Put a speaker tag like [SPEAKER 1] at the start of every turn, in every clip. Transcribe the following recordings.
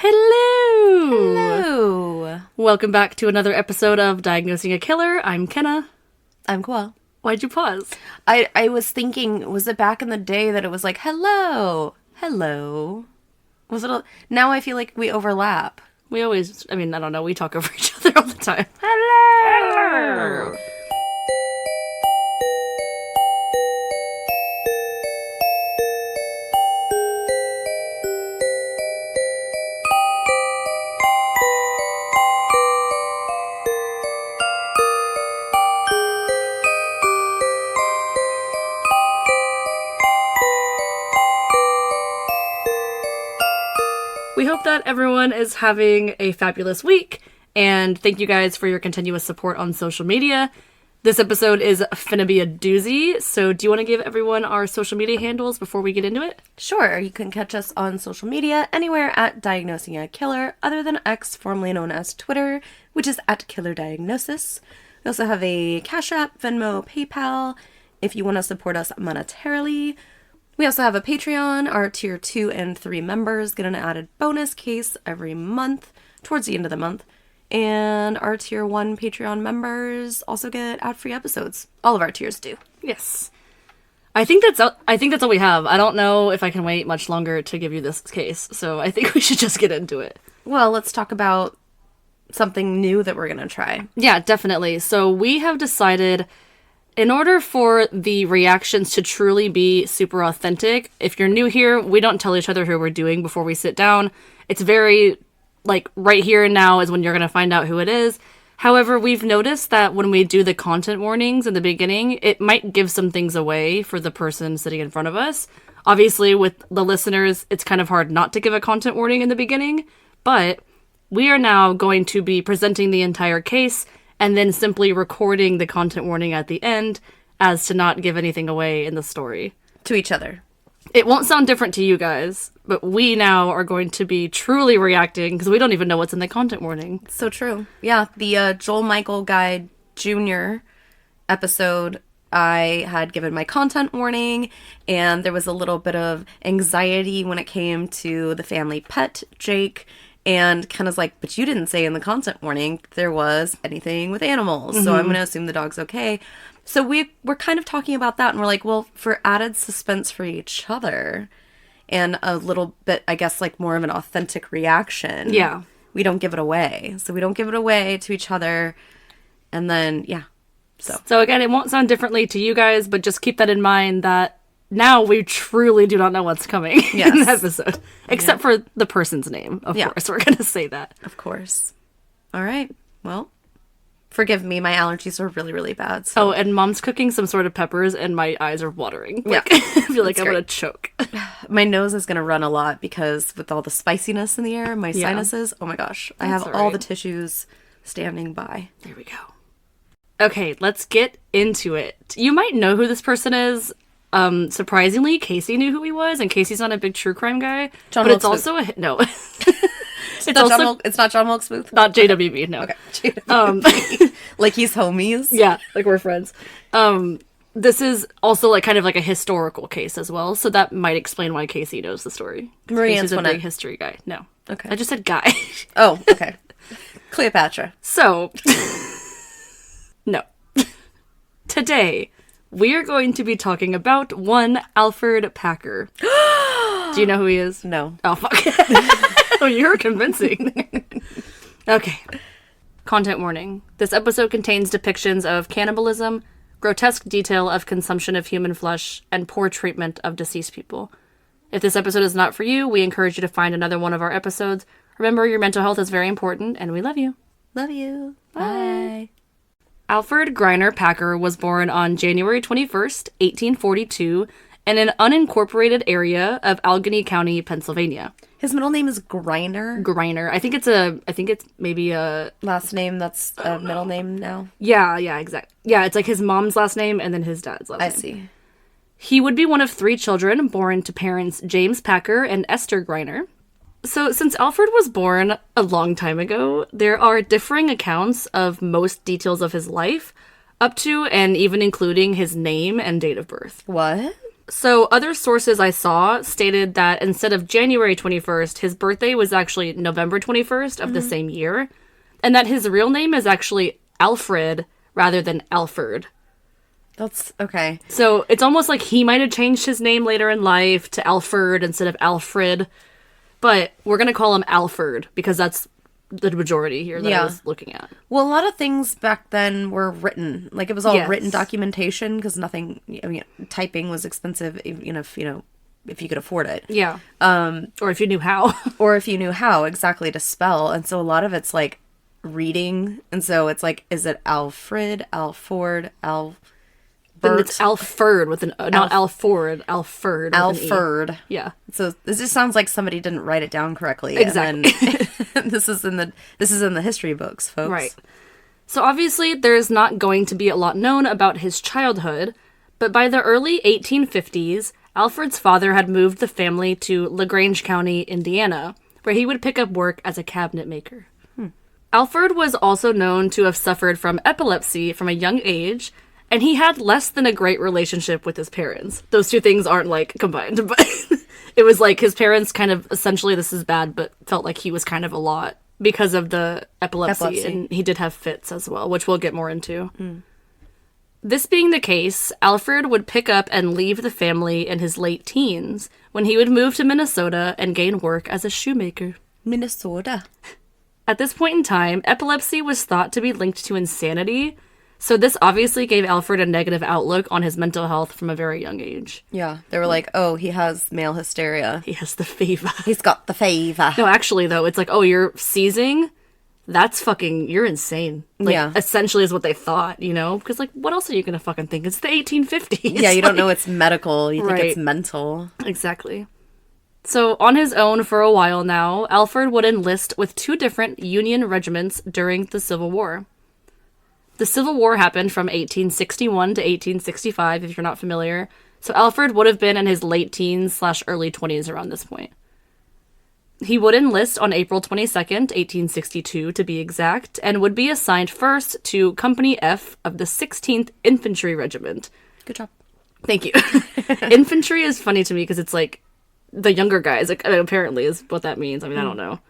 [SPEAKER 1] Hello!
[SPEAKER 2] Hello!
[SPEAKER 1] Welcome back to another episode of Diagnosing a Killer. I'm Kenna.
[SPEAKER 2] I'm Koa.
[SPEAKER 1] Why'd you pause?
[SPEAKER 2] I was thinking, was it back in the day that it was like, hello? Hello? Was it now I feel like we overlap.
[SPEAKER 1] We always, I don't know, we talk over each other all the time.
[SPEAKER 2] Hello!
[SPEAKER 1] We hope that everyone is having a fabulous week, and thank you guys for your continuous support on social media. This episode is finna be a doozy, so do you want to give everyone our social media handles before we get into it?
[SPEAKER 2] Sure, you can catch us on social media anywhere at Diagnosing a Killer, other than X, formerly known as Twitter, which is at Killer Diagnosis. We also have a Cash App, Venmo, PayPal, if you want to support us monetarily. We also have a Patreon. Our tier 2 and 3 members get an added bonus case every month, towards the end of the month. And our tier 1 Patreon members also get ad-free episodes. All of our tiers do.
[SPEAKER 1] Yes. I think that's all we have. I don't know if I can wait much longer to give you this case, so I think we should just get into it.
[SPEAKER 2] Well, let's talk about something new that we're going to try.
[SPEAKER 1] Yeah, definitely. So we have decided, in order for the reactions to truly be super authentic, if you're new here, we don't tell each other who we're doing before we sit down. It's very, right here and now is when you're going to find out who it is. However, we've noticed that when we do the content warnings in the beginning, it might give some things away for the person sitting in front of us. Obviously, with the listeners, it's kind of hard not to give a content warning in the beginning, but we are now going to be presenting the entire case and then simply recording the content warning at the end as to not give anything away in the story.
[SPEAKER 2] To each other.
[SPEAKER 1] It won't sound different to you guys, but we now are going to be truly reacting because we don't even know what's in the content warning.
[SPEAKER 2] So true. Yeah, the Joel Michael Guy Jr. episode, I had given my content warning, and there was a little bit of anxiety when it came to the family pet, Jake. And Kenna's like, but you didn't say in the content warning there was anything with animals, so I'm going to assume the dog's okay. So we're kind of talking about that, and we're like, well, for added suspense for each other, and a little bit, I guess, more of an authentic reaction.
[SPEAKER 1] Yeah.
[SPEAKER 2] We don't give it away. So we don't give it away to each other, and then, yeah. So
[SPEAKER 1] again, it won't sound differently to you guys, but just keep that in mind that now we truly do not know what's coming in the episode. Except for the person's name, of course. We're going to say that.
[SPEAKER 2] Of course. All right. Well, forgive me. My allergies are really, really bad. So.
[SPEAKER 1] Oh, and Mom's cooking some sort of peppers, and my eyes are watering.
[SPEAKER 2] Yeah.
[SPEAKER 1] I feel like I'm going to choke.
[SPEAKER 2] My nose is going to run a lot because with all the spiciness in the air, my sinuses, oh my gosh. I have all the tissues standing by.
[SPEAKER 1] There we go. Okay, let's get into it. You might know who this person is. Surprisingly, Casey knew who he was, and Casey's not a big true crime guy.
[SPEAKER 2] John
[SPEAKER 1] but
[SPEAKER 2] Wilkes
[SPEAKER 1] it's also no.
[SPEAKER 2] It's not John Wilkes Booth?
[SPEAKER 1] Not JWB, no.
[SPEAKER 2] Okay. JWB. Like he's homies?
[SPEAKER 1] Yeah, like we're friends. This is also kind of like a historical case as well, so that might explain why Casey knows the story.
[SPEAKER 2] Marie
[SPEAKER 1] Casey's
[SPEAKER 2] Antoinette.
[SPEAKER 1] a big history guy. No.
[SPEAKER 2] Okay.
[SPEAKER 1] I just said guy.
[SPEAKER 2] Oh, okay. Cleopatra.
[SPEAKER 1] So, no. Today, we are going to be talking about one Alferd Packer. Do you know who he is?
[SPEAKER 2] No.
[SPEAKER 1] Oh, fuck. Oh, you're convincing. Okay. Content warning. This episode contains depictions of cannibalism, grotesque detail of consumption of human flesh, and poor treatment of deceased people. If this episode is not for you, we encourage you to find another one of our episodes. Remember, your mental health is very important, and we love you.
[SPEAKER 2] Love you.
[SPEAKER 1] Bye. Alferd Greiner Packer was born on January 21st, 1842, in an unincorporated area of Allegheny County, Pennsylvania.
[SPEAKER 2] His middle name is Greiner?
[SPEAKER 1] Greiner. I think it's maybe a...
[SPEAKER 2] Last name that's a middle name now?
[SPEAKER 1] Yeah, exactly. Yeah, it's like his mom's last name and then his dad's last name.
[SPEAKER 2] I see.
[SPEAKER 1] He would be one of 3 children born to parents James Packer and Esther Greiner. So, since Alferd was born a long time ago, there are differing accounts of most details of his life, up to and even including his name and date of birth.
[SPEAKER 2] What?
[SPEAKER 1] So other sources I saw stated that instead of January 21st, his birthday was actually November 21st of the same year, and that his real name is actually Alfred rather than Alferd.
[SPEAKER 2] That's okay.
[SPEAKER 1] So it's almost like he might have changed his name later in life to Alferd instead of Alfred, but we're going to call him Alferd because that's the majority here that I was looking at.
[SPEAKER 2] Well, a lot of things back then were written. Like, it was all written documentation because nothing, I mean, typing was expensive, even if, if you could afford it.
[SPEAKER 1] Yeah. Or if you knew how.
[SPEAKER 2] Or if you knew how exactly to spell. And so a lot of it's, like, reading. And so it's like, is it Alfred, Alford,
[SPEAKER 1] Then it's Alferd with an not Alford, Alferd.
[SPEAKER 2] Alferd.
[SPEAKER 1] Yeah.
[SPEAKER 2] So this just sounds like somebody didn't write it down correctly.
[SPEAKER 1] Exactly.
[SPEAKER 2] And then this is in the history books, folks.
[SPEAKER 1] Right. So obviously there's not going to be a lot known about his childhood, but by the early 1850s, Alfred's father had moved the family to LaGrange County, Indiana, where he would pick up work as a cabinet maker. Alferd was also known to have suffered from epilepsy from a young age, and he had less than a great relationship with his parents. Those two things aren't, like, combined, but it was like his parents kind of, essentially, this is bad, but felt like he was kind of a lot because of the epilepsy. And he did have fits as well, which we'll get more into. This being the case, Alferd would pick up and leave the family in his late teens when he would move to Minnesota and gain work as a shoemaker.
[SPEAKER 2] Minnesota.
[SPEAKER 1] At this point in time, epilepsy was thought to be linked to insanity, so this obviously gave Alferd a negative outlook on his mental health from a very young age.
[SPEAKER 2] Yeah, they were like, oh, he has male hysteria.
[SPEAKER 1] He has the fever.
[SPEAKER 2] He's got the fever.
[SPEAKER 1] No, actually, though, it's like, oh, you're seizing? That's fucking, you're insane. Like, essentially is what they thought, Because, like, what else are you going to fucking think? It's the 1850s.
[SPEAKER 2] Yeah, you don't know it's medical. You think it's mental.
[SPEAKER 1] Exactly. So, on his own for a while now, Alferd would enlist with 2 different Union regiments during the Civil War. The Civil War happened from 1861 to 1865, if you're not familiar. So Alferd would have been in his late teens/early 20s around this point. He would enlist on April 22nd, 1862 to be exact, and would be assigned first to Company F of the 16th Infantry Regiment.
[SPEAKER 2] Good job.
[SPEAKER 1] Thank you. Infantry is funny to me because it's like the younger guys, apparently is what that means. I mean, I don't know.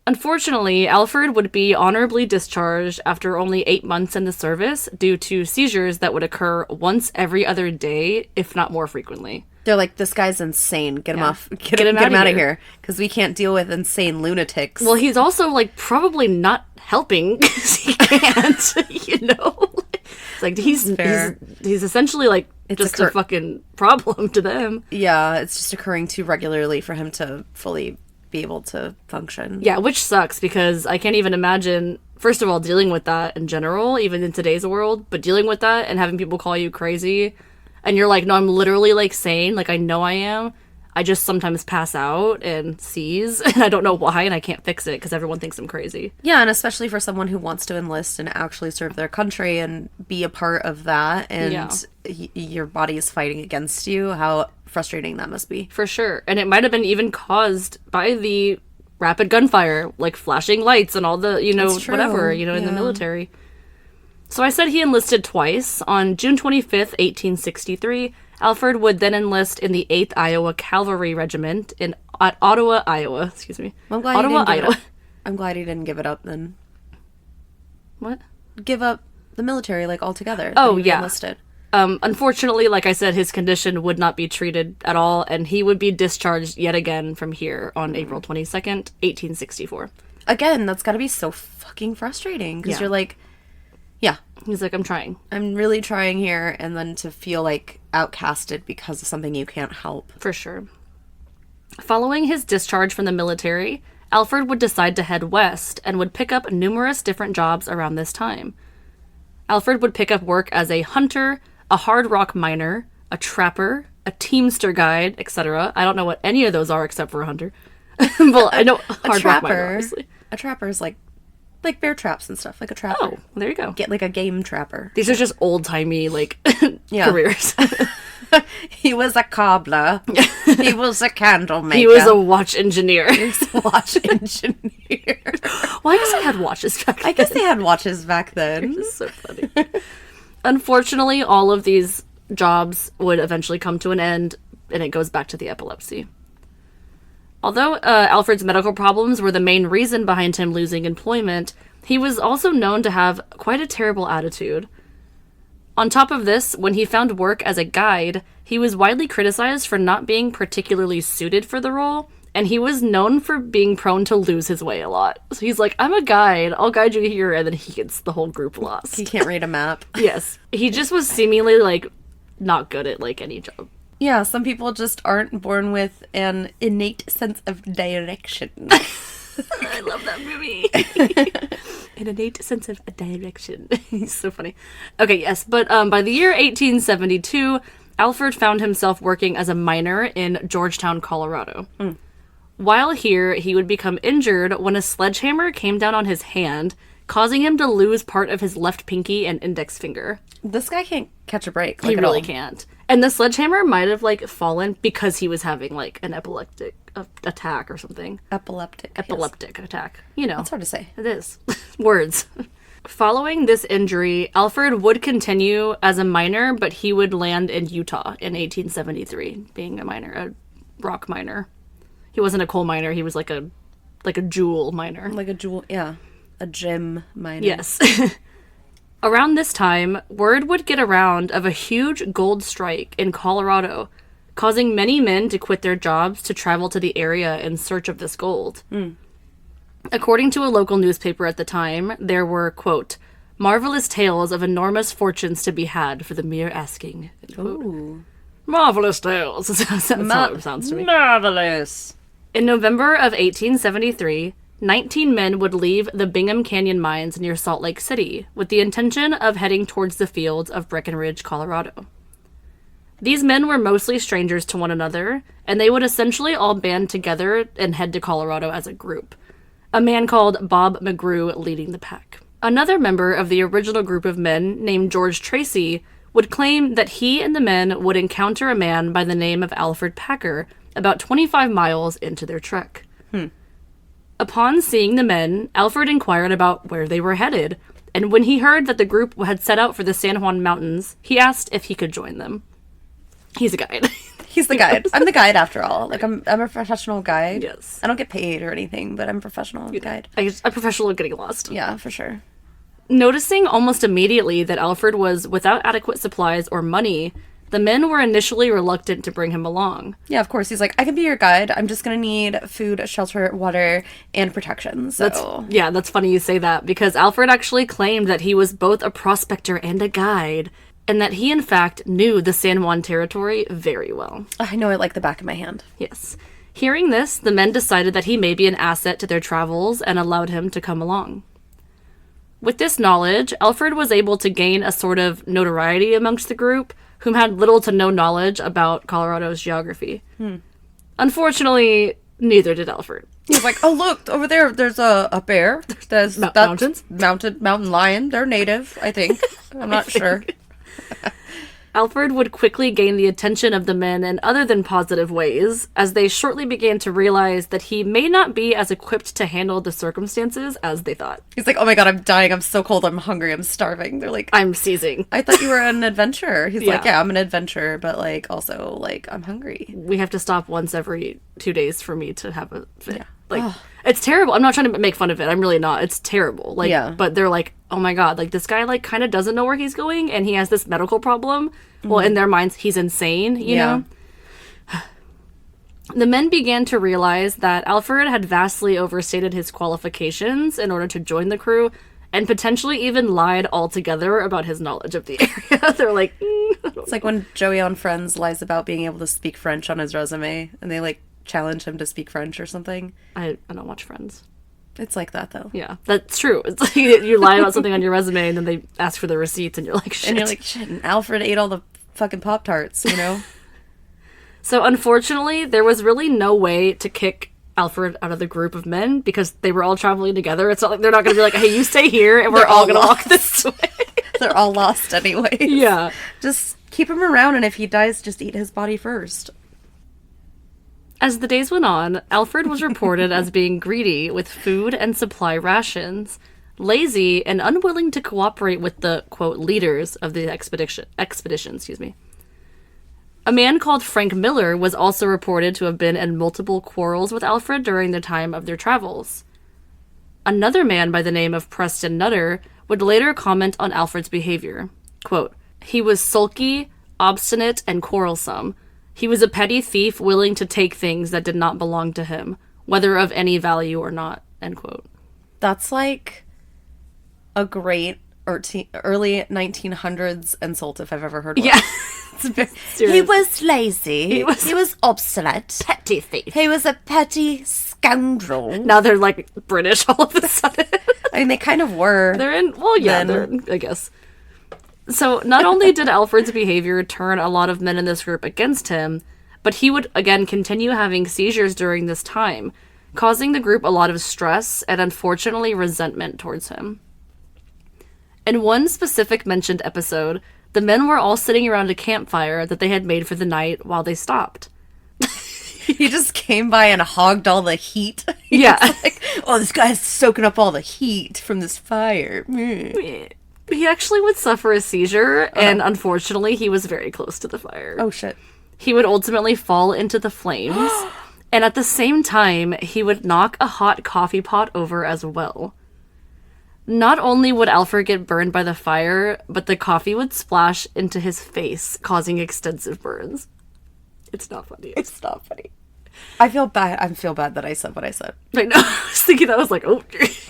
[SPEAKER 1] Unfortunately, Alferd would be honorably discharged after only 8 months in the service due to seizures that would occur once every other day, if not more frequently.
[SPEAKER 2] They're like, this guy's insane. Get him off. Get him out of here. Because we can't deal with insane lunatics.
[SPEAKER 1] Well, he's also, like, probably not helping because he can't, It's like, he's essentially, like, just a fucking problem to them.
[SPEAKER 2] Yeah, it's just occurring too regularly for him to fully be able to function.
[SPEAKER 1] Yeah, which sucks because I can't even imagine, first of all, dealing with that in general, even in today's world, but dealing with that and having people call you crazy, and you're like, no, I'm literally, like, sane, like, I know I am, I just sometimes pass out and seize, and I don't know why, and I can't fix it because everyone thinks I'm crazy.
[SPEAKER 2] Yeah, and especially for someone who wants to enlist and actually serve their country and be a part of that, and your body is fighting against you, how frustrating that must be.
[SPEAKER 1] For sure. And it might have been even caused by the rapid gunfire, like flashing lights and all the, whatever, in the military. So I said he enlisted twice. On June 25th, 1863, Alferd would then enlist in the 8th Iowa Cavalry Regiment at Ottawa, Iowa. Excuse me.
[SPEAKER 2] I'm glad
[SPEAKER 1] Ottawa, Iowa.
[SPEAKER 2] I'm glad he didn't give it up then.
[SPEAKER 1] What?
[SPEAKER 2] Give up the military, like, altogether.
[SPEAKER 1] Oh, yeah.
[SPEAKER 2] Enlisted.
[SPEAKER 1] Unfortunately, like I said, his condition would not be treated at all, and he would be discharged yet again from here on April 22nd, 1864.
[SPEAKER 2] Again, that's gotta be so fucking frustrating, because you're like,
[SPEAKER 1] He's like, I'm trying.
[SPEAKER 2] I'm really trying here, and then to feel, like, outcasted because of something you can't help.
[SPEAKER 1] For sure. Following his discharge from the military, Alferd would decide to head west and would pick up numerous different jobs around this time. Alferd would pick up work as a hunter, a hard rock miner, a trapper, a teamster guide, etc. I don't know what any of those are except for a hunter. Well, I know hard rock miner, obviously.
[SPEAKER 2] A trapper is like bear traps and stuff, like a trapper.
[SPEAKER 1] Oh, well, there you go.
[SPEAKER 2] Get like a game trapper.
[SPEAKER 1] These are just old-timey, like, careers.
[SPEAKER 2] He was a cobbler. He was a candle maker.
[SPEAKER 1] He was a watch engineer.
[SPEAKER 2] He was a watch engineer.
[SPEAKER 1] Well, I guess they had watches back then.
[SPEAKER 2] I guess they had watches back then.
[SPEAKER 1] It's so funny. Unfortunately, all of these jobs would eventually come to an end, and it goes back to the epilepsy. Although Alfred's medical problems were the main reason behind him losing employment, he was also known to have quite a terrible attitude. On top of this, when he found work as a guide, he was widely criticized for not being particularly suited for the role, and he was known for being prone to lose his way a lot. So he's like, I'm a guide, I'll guide you here, and then he gets the whole group lost.
[SPEAKER 2] He can't read a map.
[SPEAKER 1] Yes. He just was seemingly, like, not good at, like, any job.
[SPEAKER 2] Yeah, some people just aren't born with an innate sense of direction.
[SPEAKER 1] I love that movie. An innate sense of direction. He's so funny. Okay, yes, but by the year 1872, Alferd found himself working as a miner in Georgetown, Colorado. While here, he would become injured when a sledgehammer came down on his hand, causing him to lose part of his left pinky and index finger.
[SPEAKER 2] This guy can't catch a break.
[SPEAKER 1] He really can't. And the sledgehammer might have, like, fallen because he was having, like, an epileptic attack or something.
[SPEAKER 2] Epileptic
[SPEAKER 1] Attack. You know.
[SPEAKER 2] It's hard to say.
[SPEAKER 1] It is. Words. Following this injury, Alferd would continue as a miner, but he would land in Utah in 1873, being a rock miner. He wasn't a coal miner. He was like a jewel miner.
[SPEAKER 2] Like a jewel, yeah. A gem miner.
[SPEAKER 1] Yes. Around this time, word would get around of a huge gold strike in Colorado, causing many men to quit their jobs to travel to the area in search of this gold. According to a local newspaper at the time, there were, quote, marvelous tales of enormous fortunes to be had for the mere asking.
[SPEAKER 2] Ooh.
[SPEAKER 1] Marvelous tales. That's how it sounds to me.
[SPEAKER 2] Marvelous.
[SPEAKER 1] In November of 1873, 19 men would leave the Bingham Canyon mines near Salt Lake City with the intention of heading towards the fields of Breckenridge, Colorado. These men were mostly strangers to one another, and they would essentially all band together and head to Colorado as a group. A man called Bob McGrew leading the pack. Another member of the original group of men, named George Tracy, would claim that he and the men would encounter a man by the name of Alferd Packer about 25 miles into their trek. Upon seeing the men, Alferd inquired about where they were headed, and when he heard that the group had set out for the San Juan Mountains, he asked if he could join them. He's a guide.
[SPEAKER 2] He's the guide. I'm the guide after all. Like, I'm a professional guide.
[SPEAKER 1] Yes.
[SPEAKER 2] I don't get paid or anything, but I'm a professional guide.
[SPEAKER 1] I'm a professional at getting lost.
[SPEAKER 2] Yeah, for sure.
[SPEAKER 1] Noticing almost immediately that Alferd was without adequate supplies or money, the men were initially reluctant to bring him along.
[SPEAKER 2] Yeah, of course. He's like, I can be your guide. I'm just going to need food, shelter, water, and protection. So
[SPEAKER 1] That's funny you say that, because Alferd actually claimed that he was both a prospector and a guide, and that he, in fact, knew the San Juan territory very well.
[SPEAKER 2] I know it like the back of my hand.
[SPEAKER 1] Yes. Hearing this, the men decided that he may be an asset to their travels and allowed him to come along. With this knowledge, Alferd was able to gain a sort of notoriety amongst the group, whom had little to no knowledge about Colorado's geography. Unfortunately, neither did Alferd.
[SPEAKER 2] He's like, oh, look, over there, there's a bear. There's
[SPEAKER 1] mountains?
[SPEAKER 2] Mountain lion. They're native, I think. I'm not sure.
[SPEAKER 1] Alferd would quickly gain the attention of the men in other than positive ways, as they shortly began to realize that he may not be as equipped to handle the circumstances as they thought.
[SPEAKER 2] He's like, oh my god, I'm dying, I'm so cold, I'm hungry, I'm starving. They're like,
[SPEAKER 1] I'm seizing.
[SPEAKER 2] I thought you were an adventurer. He's
[SPEAKER 1] Yeah.
[SPEAKER 2] like, yeah, I'm an adventurer, but like, also, like, I'm hungry.
[SPEAKER 1] We have to stop once every 2 days for me to have a fit.
[SPEAKER 2] Yeah.
[SPEAKER 1] Like, it's terrible. I'm not trying to make fun of it. I'm really not. It's terrible. Like,
[SPEAKER 2] Yeah.
[SPEAKER 1] But they're like, oh my god, like, this guy, like, kind of doesn't know where he's going, and he has this medical problem. Well, in their minds, he's insane, you know? The men began to realize that Alferd had vastly overstated his qualifications in order to join the crew, and potentially even lied altogether about his knowledge of the area. They're like,
[SPEAKER 2] It's like when Joey on Friends lies about being able to speak French on his resume, and they, like, challenge him to speak French or something.
[SPEAKER 1] I don't watch Friends.
[SPEAKER 2] It's like that, though.
[SPEAKER 1] Yeah, that's true. It's like you lie about something on your resume, and then they ask for the receipts, and you're like, shit.
[SPEAKER 2] And you're like, shit, and Alfred ate all the fucking Pop-Tarts, you know?
[SPEAKER 1] So, unfortunately, there was really no way to kick Alferd out of the group of men, because they were all traveling together. It's not like they're not going to be like, hey, you stay here, and we're all going to walk this way.
[SPEAKER 2] They're all lost anyway.
[SPEAKER 1] Yeah.
[SPEAKER 2] Just keep him around, and if he dies, just eat his body first.
[SPEAKER 1] As the days went on, Alferd was reported as being greedy with food and supply rations, lazy, and unwilling to cooperate with the, quote, leaders of the expedition. A man called Frank Miller was also reported to have been in multiple quarrels with Alfred during the time of their travels. Another man by the name of Preston Nutter would later comment on Alfred's behavior. Quote, "He was sulky, obstinate, and quarrelsome. He was a petty thief willing to take things that did not belong to him, whether of any value or not." End quote.
[SPEAKER 2] That's like a great early 1900s insult if I've ever heard one.
[SPEAKER 1] Yeah.
[SPEAKER 2] He was lazy. He was obstinate.
[SPEAKER 1] Petty thief.
[SPEAKER 2] He was a petty scoundrel.
[SPEAKER 1] Now they're like British all of a sudden.
[SPEAKER 2] I mean, they kind of were.
[SPEAKER 1] They're in, well, yeah, they're in, I guess. So not only did Alfred's behavior turn a lot of men in this group against him, but he would again continue having seizures during this time, causing the group a lot of stress and unfortunately resentment towards him. In one specific mentioned episode, the men were all sitting around a campfire that they had made for the night while they stopped.
[SPEAKER 2] He just came by and hogged all the heat.
[SPEAKER 1] Yeah.
[SPEAKER 2] Like, oh, this guy's soaking up all the heat from this fire.
[SPEAKER 1] He actually would suffer a seizure, and unfortunately, he was very close to the fire.
[SPEAKER 2] Oh, shit.
[SPEAKER 1] He would ultimately fall into the flames, and at the same time, he would knock a hot coffee pot over as well. Not only would Alfred get burned by the fire, but the coffee would splash into his face, causing extensive burns. It's not funny.
[SPEAKER 2] It's not funny. I feel bad. I feel bad that I said what I said.
[SPEAKER 1] I know. I was thinking that. I was like, oh,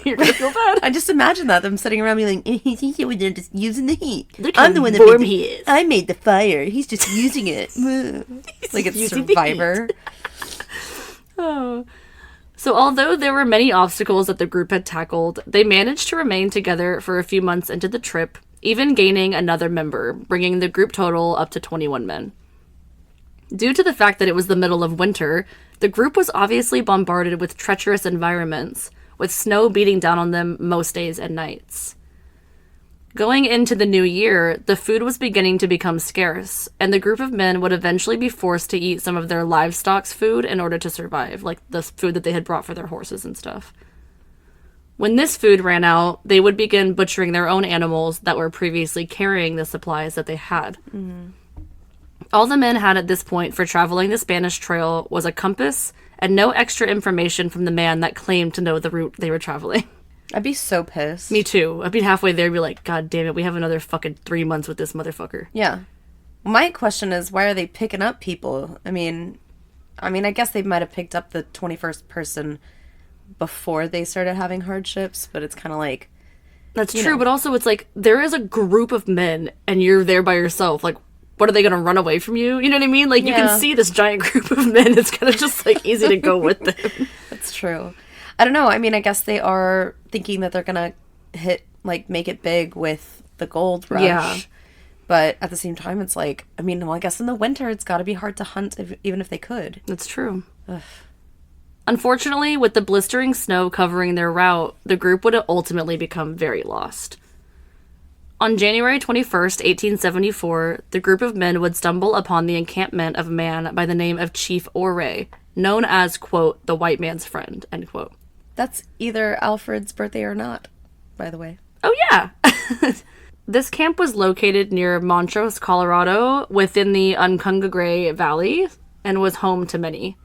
[SPEAKER 1] you're going to feel bad.
[SPEAKER 2] I just imagine that. Them sitting around me like, they're just using the heat.
[SPEAKER 1] Look
[SPEAKER 2] I'm
[SPEAKER 1] how
[SPEAKER 2] the one that
[SPEAKER 1] warm
[SPEAKER 2] made
[SPEAKER 1] he is.
[SPEAKER 2] I made the fire. He's just using it. Like it's
[SPEAKER 1] using the
[SPEAKER 2] Survivor.
[SPEAKER 1] Oh. So although there were many obstacles that the group had tackled, they managed to remain together for a few months into the trip, even gaining another member, bringing the group total up to 21 men. Due to the fact that it was the middle of winter, the group was obviously bombarded with treacherous environments, with snow beating down on them most days and nights. Going into the new year, the food was beginning to become scarce, and the group of men would eventually be forced to eat some of their livestock's food in order to survive, like the food that they had brought for their horses and stuff. When this food ran out, they would begin butchering their own animals that were previously carrying the supplies that they had. Mm-hmm. All the men had at this point for traveling the Spanish Trail was a compass and no extra information from the man that claimed to know the route they were traveling.
[SPEAKER 2] I'd be so pissed.
[SPEAKER 1] Me too. I'd be halfway there and be like, God damn it, we have another fucking 3 months with this motherfucker.
[SPEAKER 2] Yeah. My question is, why are they picking up people? I mean, I guess they might have picked up the 21st person before they started having hardships, but it's kind of like...
[SPEAKER 1] That's true, but also it's like, there is a group of men and you're there by yourself. Like, what, are they going to run away from you? You know what I mean? Like, you can see this giant group of men. It's kind of just, like, easy to go with them.
[SPEAKER 2] That's true. I don't know. I mean, I guess they are thinking that they're going to make it big with the gold rush. Yeah. But at the same time, it's like, I mean, well, I guess in the winter, it's got to be hard to hunt, even if they could.
[SPEAKER 1] That's true. Ugh. Unfortunately, with the blistering snow covering their route, the group would ultimately become very lost. On January 21st, 1874, the group of men would stumble upon the encampment of a man by the name of Chief A.K.A, known as, quote, the white man's friend, end quote.
[SPEAKER 2] That's either Alfred's birthday or not, by the way.
[SPEAKER 1] Oh, yeah. This camp was located near Montrose, Colorado, within the Uncompahgre Valley, and was home to many.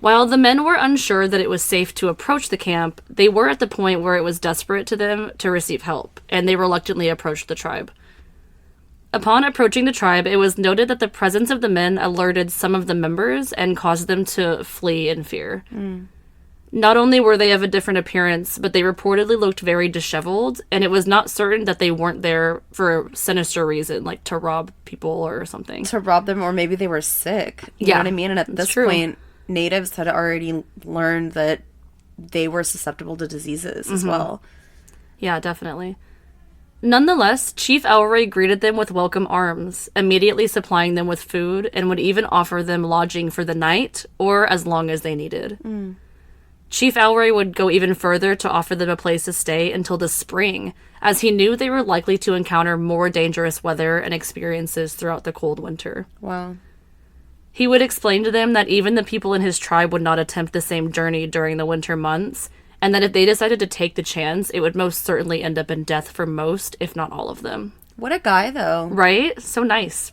[SPEAKER 1] While the men were unsure that it was safe to approach the camp, they were at the point where it was desperate to them to receive help, and they reluctantly approached the tribe. Upon approaching the tribe, it was noted that the presence of the men alerted some of the members and caused them to flee in fear. Not only were they of a different appearance, but they reportedly looked very disheveled, and it was not certain that they weren't there for a sinister reason, like to rob people or something.
[SPEAKER 2] To rob them, or maybe they were sick. You know what I mean? And at this point, natives had already learned that they were susceptible to diseases as well.
[SPEAKER 1] Yeah, definitely. Nonetheless, Chief A.K.A greeted them with welcome arms, immediately supplying them with food, and would even offer them lodging for the night, or as long as they needed. Chief A.K.A would go even further to offer them a place to stay until the spring, as he knew they were likely to encounter more dangerous weather and experiences throughout the cold winter.
[SPEAKER 2] Wow.
[SPEAKER 1] He would explain to them that even the people in his tribe would not attempt the same journey during the winter months, and that if they decided to take the chance, it would most certainly end up in death for most, if not all of them.
[SPEAKER 2] What a guy, though.
[SPEAKER 1] Right? So nice.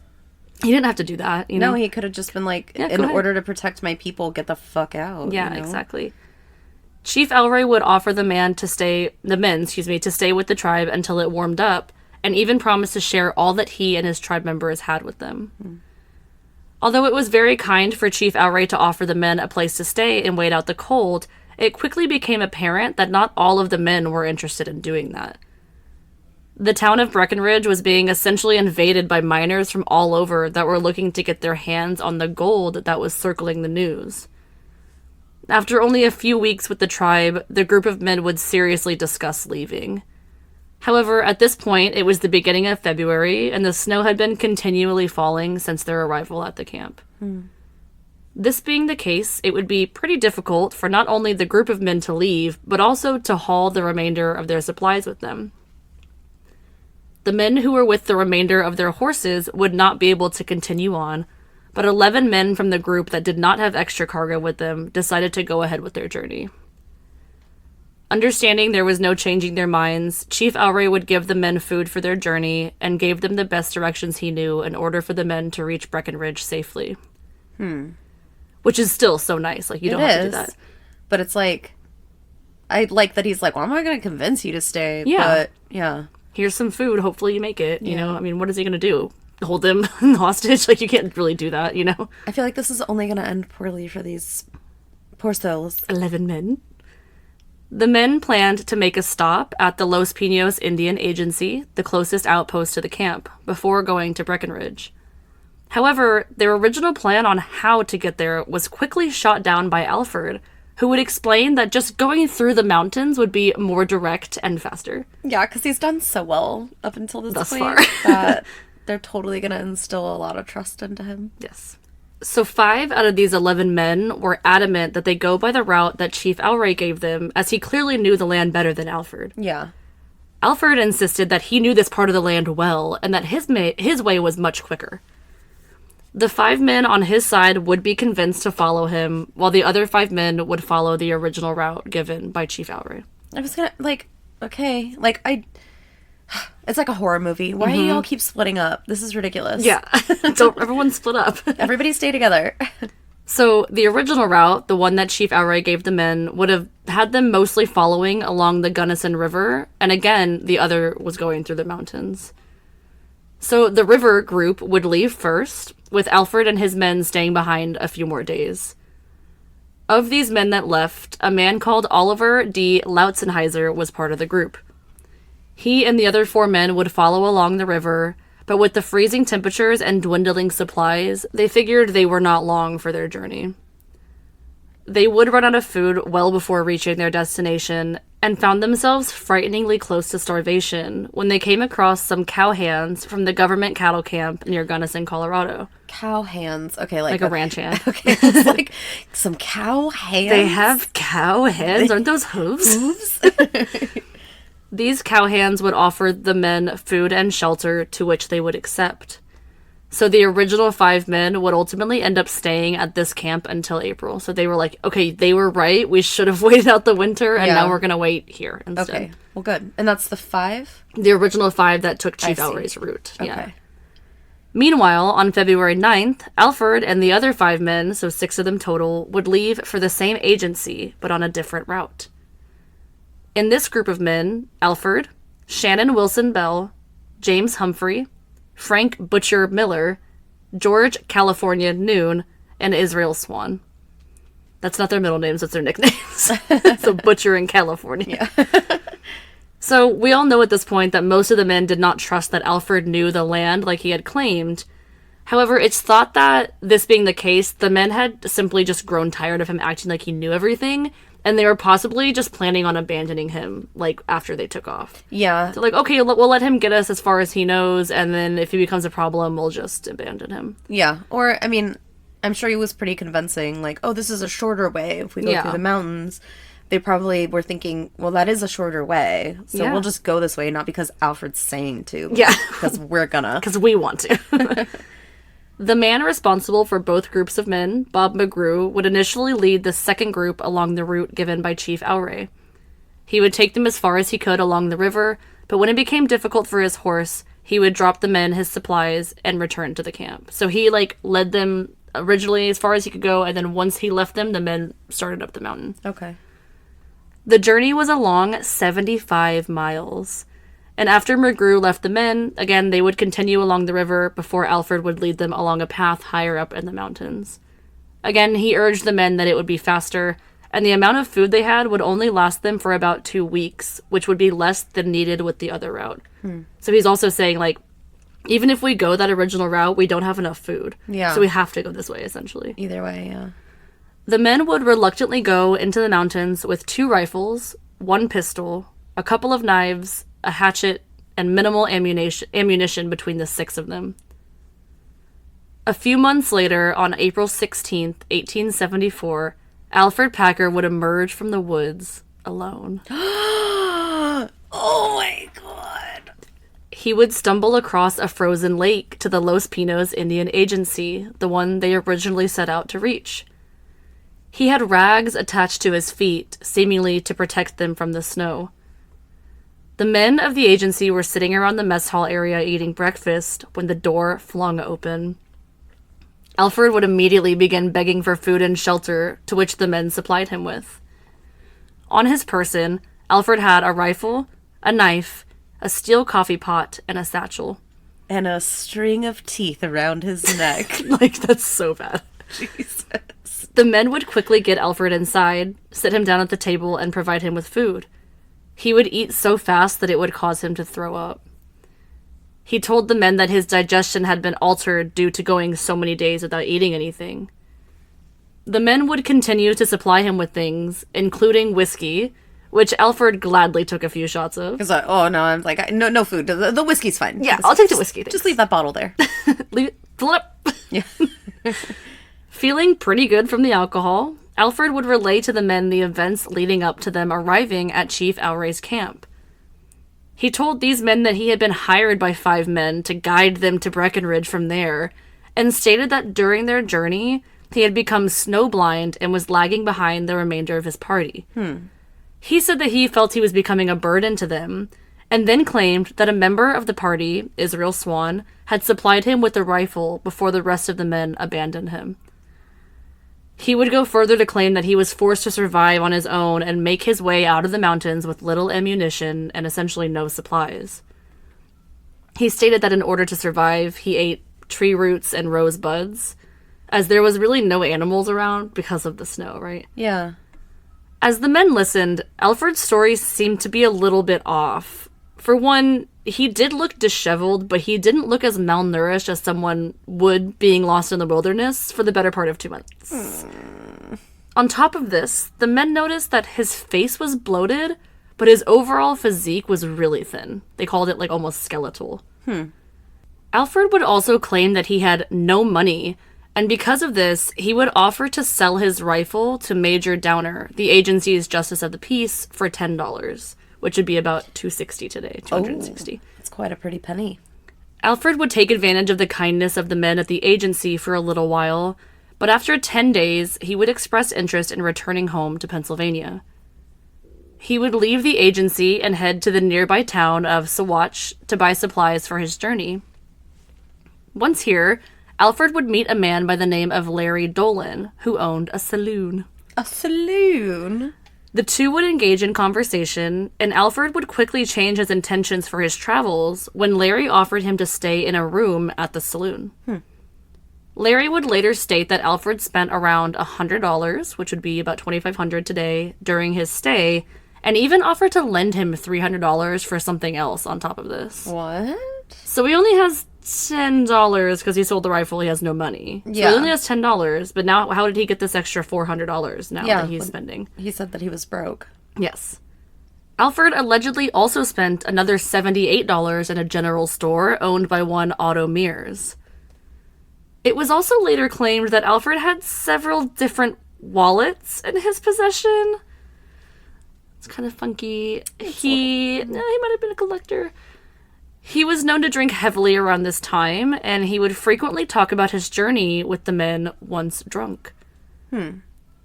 [SPEAKER 1] He didn't have to do that, you know?
[SPEAKER 2] No, he could have just been like,
[SPEAKER 1] Yeah,
[SPEAKER 2] in
[SPEAKER 1] go ahead.
[SPEAKER 2] order to protect my people, get the fuck out.
[SPEAKER 1] Yeah,
[SPEAKER 2] you know?
[SPEAKER 1] exactly. Chief Elroy would offer the men, to stay with the tribe until it warmed up, and even promised to share all that he and his tribe members had with them. Although it was very kind for Chief Elroy to offer the men a place to stay and wait out the cold, it quickly became apparent that not all of the men were interested in doing that. The town of Breckenridge was being essentially invaded by miners from all over that were looking to get their hands on the gold that was circling the news. After only a few weeks with the tribe, the group of men would seriously discuss leaving. However, at this point, it was the beginning of February, and the snow had been continually falling since their arrival at the camp. This being the case, it would be pretty difficult for not only the group of men to leave, but also to haul the remainder of their supplies with them. The men who were with the remainder of their horses would not be able to continue on, but 11 men from the group that did not have extra cargo with them decided to go ahead with their journey. Understanding there was no changing their minds, Chief Elroy would give the men food for their journey and gave them the best directions he knew in order for the men to reach Breckenridge safely. Which is still so nice. Like, you don't have to do that.
[SPEAKER 2] But it's like, I like that he's like, well, I'm not going to convince you to stay.
[SPEAKER 1] Yeah.
[SPEAKER 2] But, yeah.
[SPEAKER 1] Here's some food. Hopefully you make it. You know, I mean, what is he going to do? Hold them hostage? Like, you can't really do that, you know?
[SPEAKER 2] I feel like this is only going to end poorly for these poor souls.
[SPEAKER 1] 11 men. The men planned to make a stop at the Los Pinos Indian Agency, the closest outpost to the camp, before going to Breckenridge. However, their original plan on how to get there was quickly shot down by Alferd, who would explain that just going through the mountains would be more direct and faster.
[SPEAKER 2] Yeah, because he's done so well up until this
[SPEAKER 1] Thus
[SPEAKER 2] point
[SPEAKER 1] far.
[SPEAKER 2] that they're totally going to instill a lot of trust into him.
[SPEAKER 1] Yes. So 5 out of these 11 men were adamant that they go by the route that Chief Elroy gave them, as he clearly knew the land better than Alferd.
[SPEAKER 2] Yeah.
[SPEAKER 1] Alferd insisted that he knew this part of the land well, and that his way was much quicker. The 5 men on his side would be convinced to follow him, while the other 5 men would follow the original route given by Chief Elroy.
[SPEAKER 2] I was gonna, like, okay. Like, it's like a horror movie. Why do y'all keep splitting up? This is ridiculous.
[SPEAKER 1] Yeah, so everyone split up.
[SPEAKER 2] Everybody stay together.
[SPEAKER 1] So the original route, the one that Chief Elroy gave the men, would have had them mostly following along the Gunnison River, and again, the other was going through the mountains. So the river group would leave first, with Alferd and his men staying behind a few more days. Of these men that left, a man called Oliver D. Lautzenheiser was part of the group. He and the other 4 men would follow along the river, but with the freezing temperatures and dwindling supplies, they figured they were not long for their journey. They would run out of food well before reaching their destination, and found themselves frighteningly close to starvation when they came across some cow hands from the government cattle camp near Gunnison, Colorado.
[SPEAKER 2] Cow hands. Okay, like
[SPEAKER 1] a ranch hand.
[SPEAKER 2] Okay, it's like some cow hands.
[SPEAKER 1] They have cow hands. Aren't those hooves? These cow hands would offer the men food and shelter, to which they would accept. So the original 5 men would ultimately end up staying at this camp until April. So they were like, okay, they were right. We should have waited out the winter, and now we're going to wait here instead.
[SPEAKER 2] Okay, well, good. And that's the 5?
[SPEAKER 1] The original 5 that took Chief Elroy's route.
[SPEAKER 2] Okay.
[SPEAKER 1] Yeah. Meanwhile, on February 9th, Alferd and the other 5 men, so 6 of them total, would leave for the same agency, but on a different route. In this group of men, Alferd, Shannon Wilson Bell, James Humphrey, Frank Butcher Miller, George California Noon, and Israel Swan. That's not their middle names, that's their nicknames. So Butcher in California. Yeah. So we all know at this point that most of the men did not trust that Alferd knew the land like he had claimed. However, it's thought that, this being the case, the men had simply just grown tired of him acting like he knew everything, and they were possibly just planning on abandoning him, like, after they took off.
[SPEAKER 2] Yeah.
[SPEAKER 1] So, like, okay, we'll let him get us as far as he knows, and then if he becomes a problem, we'll just abandon him.
[SPEAKER 2] Yeah. Or, I mean, I'm sure he was pretty convincing, like, oh, this is a shorter way if we go through the mountains. They probably were thinking, well, that is a shorter way, so we'll just go this way, not because Alfred's saying to.
[SPEAKER 1] Yeah.
[SPEAKER 2] Because we're gonna.
[SPEAKER 1] Because we want to. The man responsible for both groups of men, Bob McGrew, would initially lead the second group along the route given by Chief Elroy. He would take them as far as he could along the river, but when it became difficult for his horse, he would drop the men his supplies and return to the camp. So he, like, led them originally as far as he could go, and then once he left them, the men started up the mountain.
[SPEAKER 2] Okay.
[SPEAKER 1] The journey was a long 75 miles. And after McGrew left the men, again, they would continue along the river before Alferd would lead them along a path higher up in the mountains. Again, he urged the men that it would be faster, and the amount of food they had would only last them for about 2 weeks, which would be less than needed with the other route. So he's also saying, like, even if we go that original route, we don't have enough food.
[SPEAKER 2] Yeah.
[SPEAKER 1] So we have to go this way, essentially.
[SPEAKER 2] Either way, yeah.
[SPEAKER 1] The men would reluctantly go into the mountains with 2 rifles, 1 pistol, a couple of knives, a hatchet, and minimal ammunition between the 6 of them. A few months later, on April 16th, 1874, Alferd Packer would emerge from the woods alone.
[SPEAKER 2] Oh my god.
[SPEAKER 1] He would stumble across a frozen lake to the Los Pinos Indian Agency, the one they originally set out to reach. He had rags attached to his feet, seemingly to protect them from the snow. The men of the agency were sitting around the mess hall area eating breakfast when the door flung open. Alferd would immediately begin begging for food and shelter, to which the men supplied him with. On his person, Alferd had a rifle, a knife, a steel coffee pot, and a satchel.
[SPEAKER 2] And a string of teeth around his neck.
[SPEAKER 1] Like, that's so bad.
[SPEAKER 2] Jesus.
[SPEAKER 1] The men would quickly get Alferd inside, sit him down at the table, and provide him with food. He would eat so fast that it would cause him to throw up. He told the men that his digestion had been altered due to going so many days without eating anything. The men would continue to supply him with things, including whiskey, which Alferd gladly took a few shots of.
[SPEAKER 2] Because I'm like, no food. The whiskey's fine.
[SPEAKER 1] Yeah, I'll take the whiskey.
[SPEAKER 2] Just leave that bottle there.
[SPEAKER 1] Leave it. Fill it up.
[SPEAKER 2] Yeah.
[SPEAKER 1] Feeling pretty good from the alcohol, Alferd would relay to the men the events leading up to them arriving at Chief Oure's camp. He told these men that he had been hired by 5 men to guide them to Breckenridge from there, and stated that during their journey, he had become snowblind and was lagging behind the remainder of his party. He said that he felt he was becoming a burden to them, and then claimed that a member of the party, Israel Swan, had supplied him with a rifle before the rest of the men abandoned him. He would go further to claim that he was forced to survive on his own and make his way out of the mountains with little ammunition and essentially no supplies. He stated that in order to survive, he ate tree roots and rosebuds, as there was really no animals around because of the snow, right?
[SPEAKER 2] Yeah.
[SPEAKER 1] As the men listened, Alfred's story seemed to be a little bit off. For one, he did look disheveled, but he didn't look as malnourished as someone would being lost in the wilderness for the better part of 2 months. On top of this, the men noticed that his face was bloated, but his overall physique was really thin. They called it, like, almost skeletal. Alferd would also claim that he had no money, and because of this, he would offer to sell his rifle to Major Downer, the agency's Justice of the Peace, for $10, which would be about $260 today, $260.
[SPEAKER 2] That's quite a pretty penny.
[SPEAKER 1] Alferd would take advantage of the kindness of the men at the agency for a little while, but after 10 days, he would express interest in returning home to Pennsylvania. He would leave the agency and head to the nearby town of Saguache to buy supplies for his journey. Once here, Alferd would meet a man by the name of Larry Dolan, who owned a saloon.
[SPEAKER 2] A saloon?
[SPEAKER 1] The two would engage in conversation, and Alferd would quickly change his intentions for his travels when Larry offered him to stay in a room at the saloon. Larry would later state that Alferd spent around $100, which would be about $2,500 today, during his stay, and even offered to lend him $300 for something else on top of this.
[SPEAKER 2] What?
[SPEAKER 1] So he only has $10 because he sold the rifle. He has no money. So he only has $10, but now how did he get this extra $400 now that he's spending?
[SPEAKER 2] He said that he was broke.
[SPEAKER 1] Yes. Alferd allegedly also spent another $78 in a general store owned by one Otto Mears. It was also later claimed that Alferd had several different wallets in his possession. It's kind of funky. He might have been a collector. He was known to drink heavily around this time, and he would frequently talk about his journey with the men once drunk.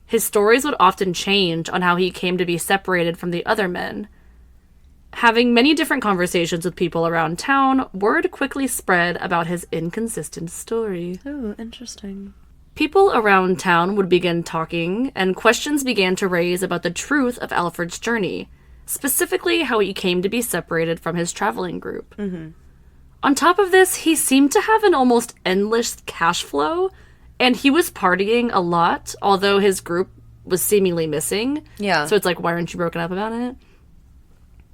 [SPEAKER 1] His stories would often change on how he came to be separated from the other men. Having many different conversations with people around town, word quickly spread about his inconsistent story.
[SPEAKER 2] Oh, interesting.
[SPEAKER 1] People around town would begin talking, and questions began to raise about the truth of Alfred's journey, specifically how he came to be separated from his traveling group.
[SPEAKER 2] Mm-hmm.
[SPEAKER 1] On top of this, he seemed to have an almost endless cash flow, and he was partying a lot, although his group was seemingly missing.
[SPEAKER 2] Yeah.
[SPEAKER 1] So it's like, why aren't you broken up about it?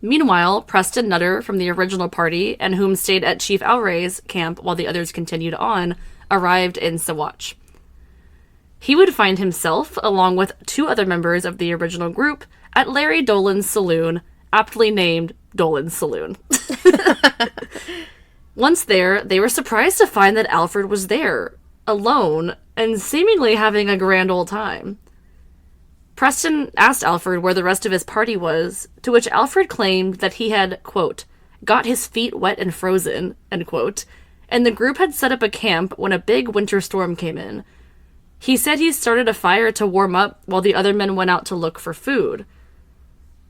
[SPEAKER 1] Meanwhile, Preston Nutter from the original party, and whom stayed at Chief Alray's camp while the others continued on, arrived in Sawatch. He would find himself, along with 2 other members of the original group, at Larry Dolan's saloon, aptly named Dolan's Saloon. Once there, they were surprised to find that Alferd was there, alone, and seemingly having a grand old time. Preston asked Alferd where the rest of his party was, to which Alferd claimed that he had, quote, got his feet wet and frozen, end quote, and the group had set up a camp when a big winter storm came in. He said he started a fire to warm up while the other men went out to look for food.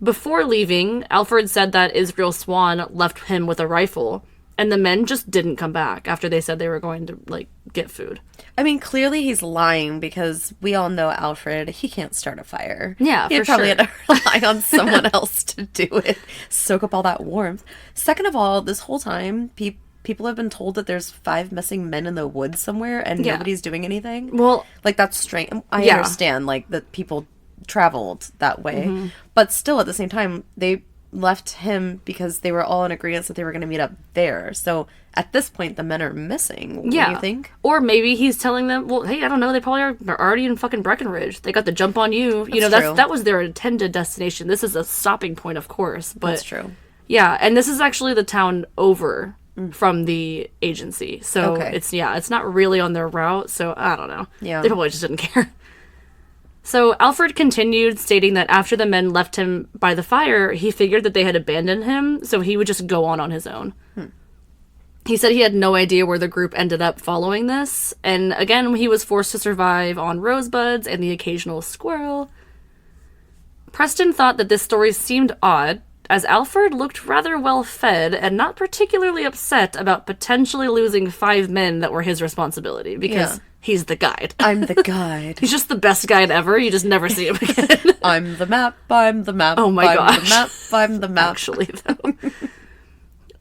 [SPEAKER 1] Before leaving, Alferd said that Israel Swan left him with a rifle, and the men just didn't come back after they said they were going to, like, get food.
[SPEAKER 2] I mean, clearly he's lying because we all know Alfred, he can't start a fire.
[SPEAKER 1] Yeah,
[SPEAKER 2] He'd
[SPEAKER 1] for
[SPEAKER 2] probably
[SPEAKER 1] sure.
[SPEAKER 2] had to rely on someone else to do it, soak up all that warmth. Second of all, this whole time, people have been told that there's 5 missing men in the woods somewhere and
[SPEAKER 1] Yeah.
[SPEAKER 2] nobody's doing anything.
[SPEAKER 1] Well,
[SPEAKER 2] Like, that's strange. I
[SPEAKER 1] Yeah.
[SPEAKER 2] understand, like, that people traveled that way.
[SPEAKER 1] Mm-hmm.
[SPEAKER 2] But still, at the same time, they left him because they were all in agreement that they were going to meet up there. So, at this point, the men are missing. What do you think?
[SPEAKER 1] Or maybe he's telling them, well, hey, I don't know, they probably are already in fucking Breckenridge. They got the jump on you. You know,
[SPEAKER 2] That's true.
[SPEAKER 1] that was their intended destination. This is a stopping point, of course. But
[SPEAKER 2] That's true.
[SPEAKER 1] yeah, and this is actually the town over from the agency. So
[SPEAKER 2] Okay.
[SPEAKER 1] it's not really on their route. So I don't know.
[SPEAKER 2] Yeah.
[SPEAKER 1] They probably just didn't care. So Alferd continued, stating that after the men left him by the fire, he figured that they had abandoned him, so he would just go on his own. He said he had no idea where the group ended up following this, and again, he was forced to survive on rosebuds and the occasional squirrel. Preston thought that this story seemed odd, as Alferd looked rather well fed and not particularly upset about potentially losing 5 men that were his responsibility, because
[SPEAKER 2] Yeah.
[SPEAKER 1] he's the guide.
[SPEAKER 2] I'm the guide.
[SPEAKER 1] He's just the best guide ever. You just never see him again.
[SPEAKER 2] I'm the map. I'm the map.
[SPEAKER 1] Oh my
[SPEAKER 2] I'm
[SPEAKER 1] gosh.
[SPEAKER 2] the map. I'm the map.
[SPEAKER 1] Actually, though.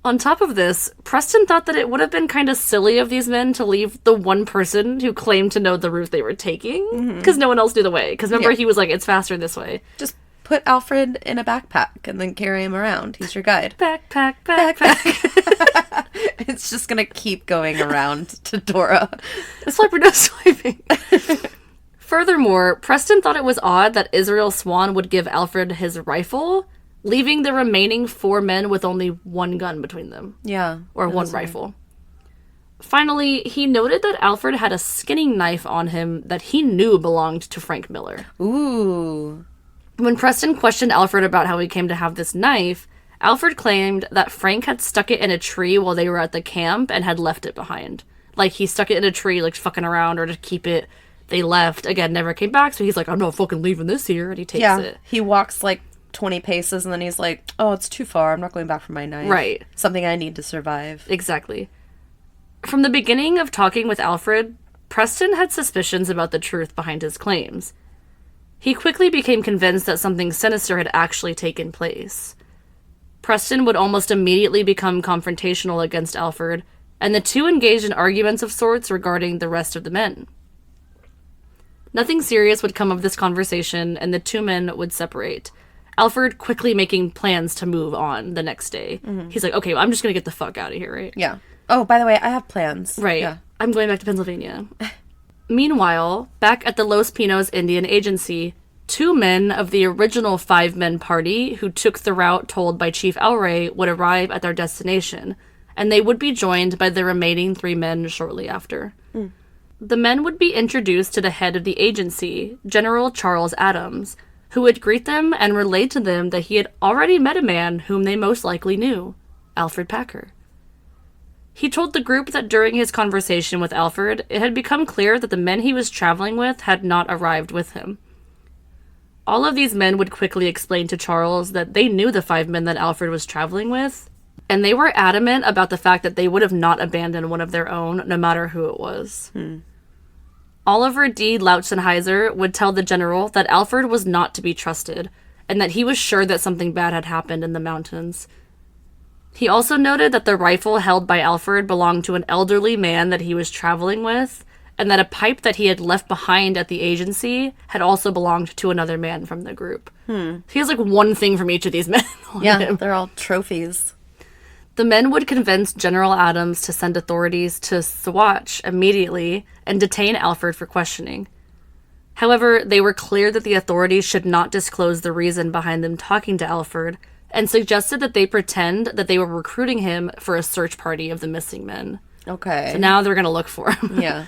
[SPEAKER 1] On top of this, Preston thought that it would have been kind of silly of these men to leave the one person who claimed to know the route they were taking, because no one else knew the way. Because remember,
[SPEAKER 2] Yeah.
[SPEAKER 1] he was like, it's faster this way.
[SPEAKER 2] Just put Alfred in a backpack and then carry him around. He's your guide.
[SPEAKER 1] Backpack.
[SPEAKER 2] It's just gonna keep going around to Dora.
[SPEAKER 1] Swipe or no swiping. Furthermore, Preston thought it was odd that Israel Swan would give Alfred his rifle, leaving the remaining 4 men with only 1 gun between them.
[SPEAKER 2] Yeah.
[SPEAKER 1] Or
[SPEAKER 2] that
[SPEAKER 1] 1
[SPEAKER 2] is weird.
[SPEAKER 1] rifle. Finally, he noted that Alfred had a skinning knife on him that he knew belonged to Frank Miller.
[SPEAKER 2] Ooh.
[SPEAKER 1] When Preston questioned Alfred about how he came to have this knife, Alfred claimed that Frank had stuck it in a tree while they were at the camp and had left it behind. Like, he stuck it in a tree, like, fucking around, or to keep it. They left, again, never came back, so he's like, I'm not fucking leaving this here, and he takes it.
[SPEAKER 2] He walks like 20 paces and then he's like, oh, it's too far. I'm not going back for my knife.
[SPEAKER 1] Right.
[SPEAKER 2] Something I need to survive.
[SPEAKER 1] Exactly. From the beginning of talking with Alfred, Preston had suspicions about the truth behind his claims. He quickly became convinced that something sinister had actually taken place. Preston would almost immediately become confrontational against Alferd, and the two engaged in arguments of sorts regarding the rest of the men. Nothing serious would come of this conversation, and the 2 men would separate. Alferd quickly making plans to move on the next day. He's like, okay, well, I'm just gonna get the fuck out of here, right?
[SPEAKER 2] Yeah. Oh, by the way, I have plans.
[SPEAKER 1] Right.
[SPEAKER 2] Yeah.
[SPEAKER 1] I'm going back to Pennsylvania. Meanwhile, back at the Los Pinos Indian Agency, 2 men of the original 5-men party who took the route told by Chief Alray would arrive at their destination, and they would be joined by the remaining 3 men shortly after. The men would be introduced to the head of the agency, General Charles Adams, who would greet them and relate to them that he had already met a man whom they most likely knew, Alfred Packer. He told the group that during his conversation with Alferd, it had become clear that the men he was traveling with had not arrived with him. All of these men would quickly explain to Charles that they knew the 5 men that Alferd was traveling with, and they were adamant about the fact that they would have not abandoned one of their own, no matter who it was. Oliver D. Lautzenheiser would tell the general that Alferd was not to be trusted, and that he was sure that something bad had happened in the mountains. He also noted that the rifle held by Alferd belonged to an elderly man that he was traveling with, and that a pipe that he had left behind at the agency had also belonged to another man from the group. He has, like, one thing from each of these men on him.
[SPEAKER 2] They're all trophies.
[SPEAKER 1] The men would convince General Adams to send authorities to Saguache immediately and detain Alferd for questioning. However, they were clear that the authorities should not disclose the reason behind them talking to Alferd, and suggested that they pretend that they were recruiting him for a search party of the missing men.
[SPEAKER 2] Okay.
[SPEAKER 1] So now they're going to look for him.
[SPEAKER 2] Yeah.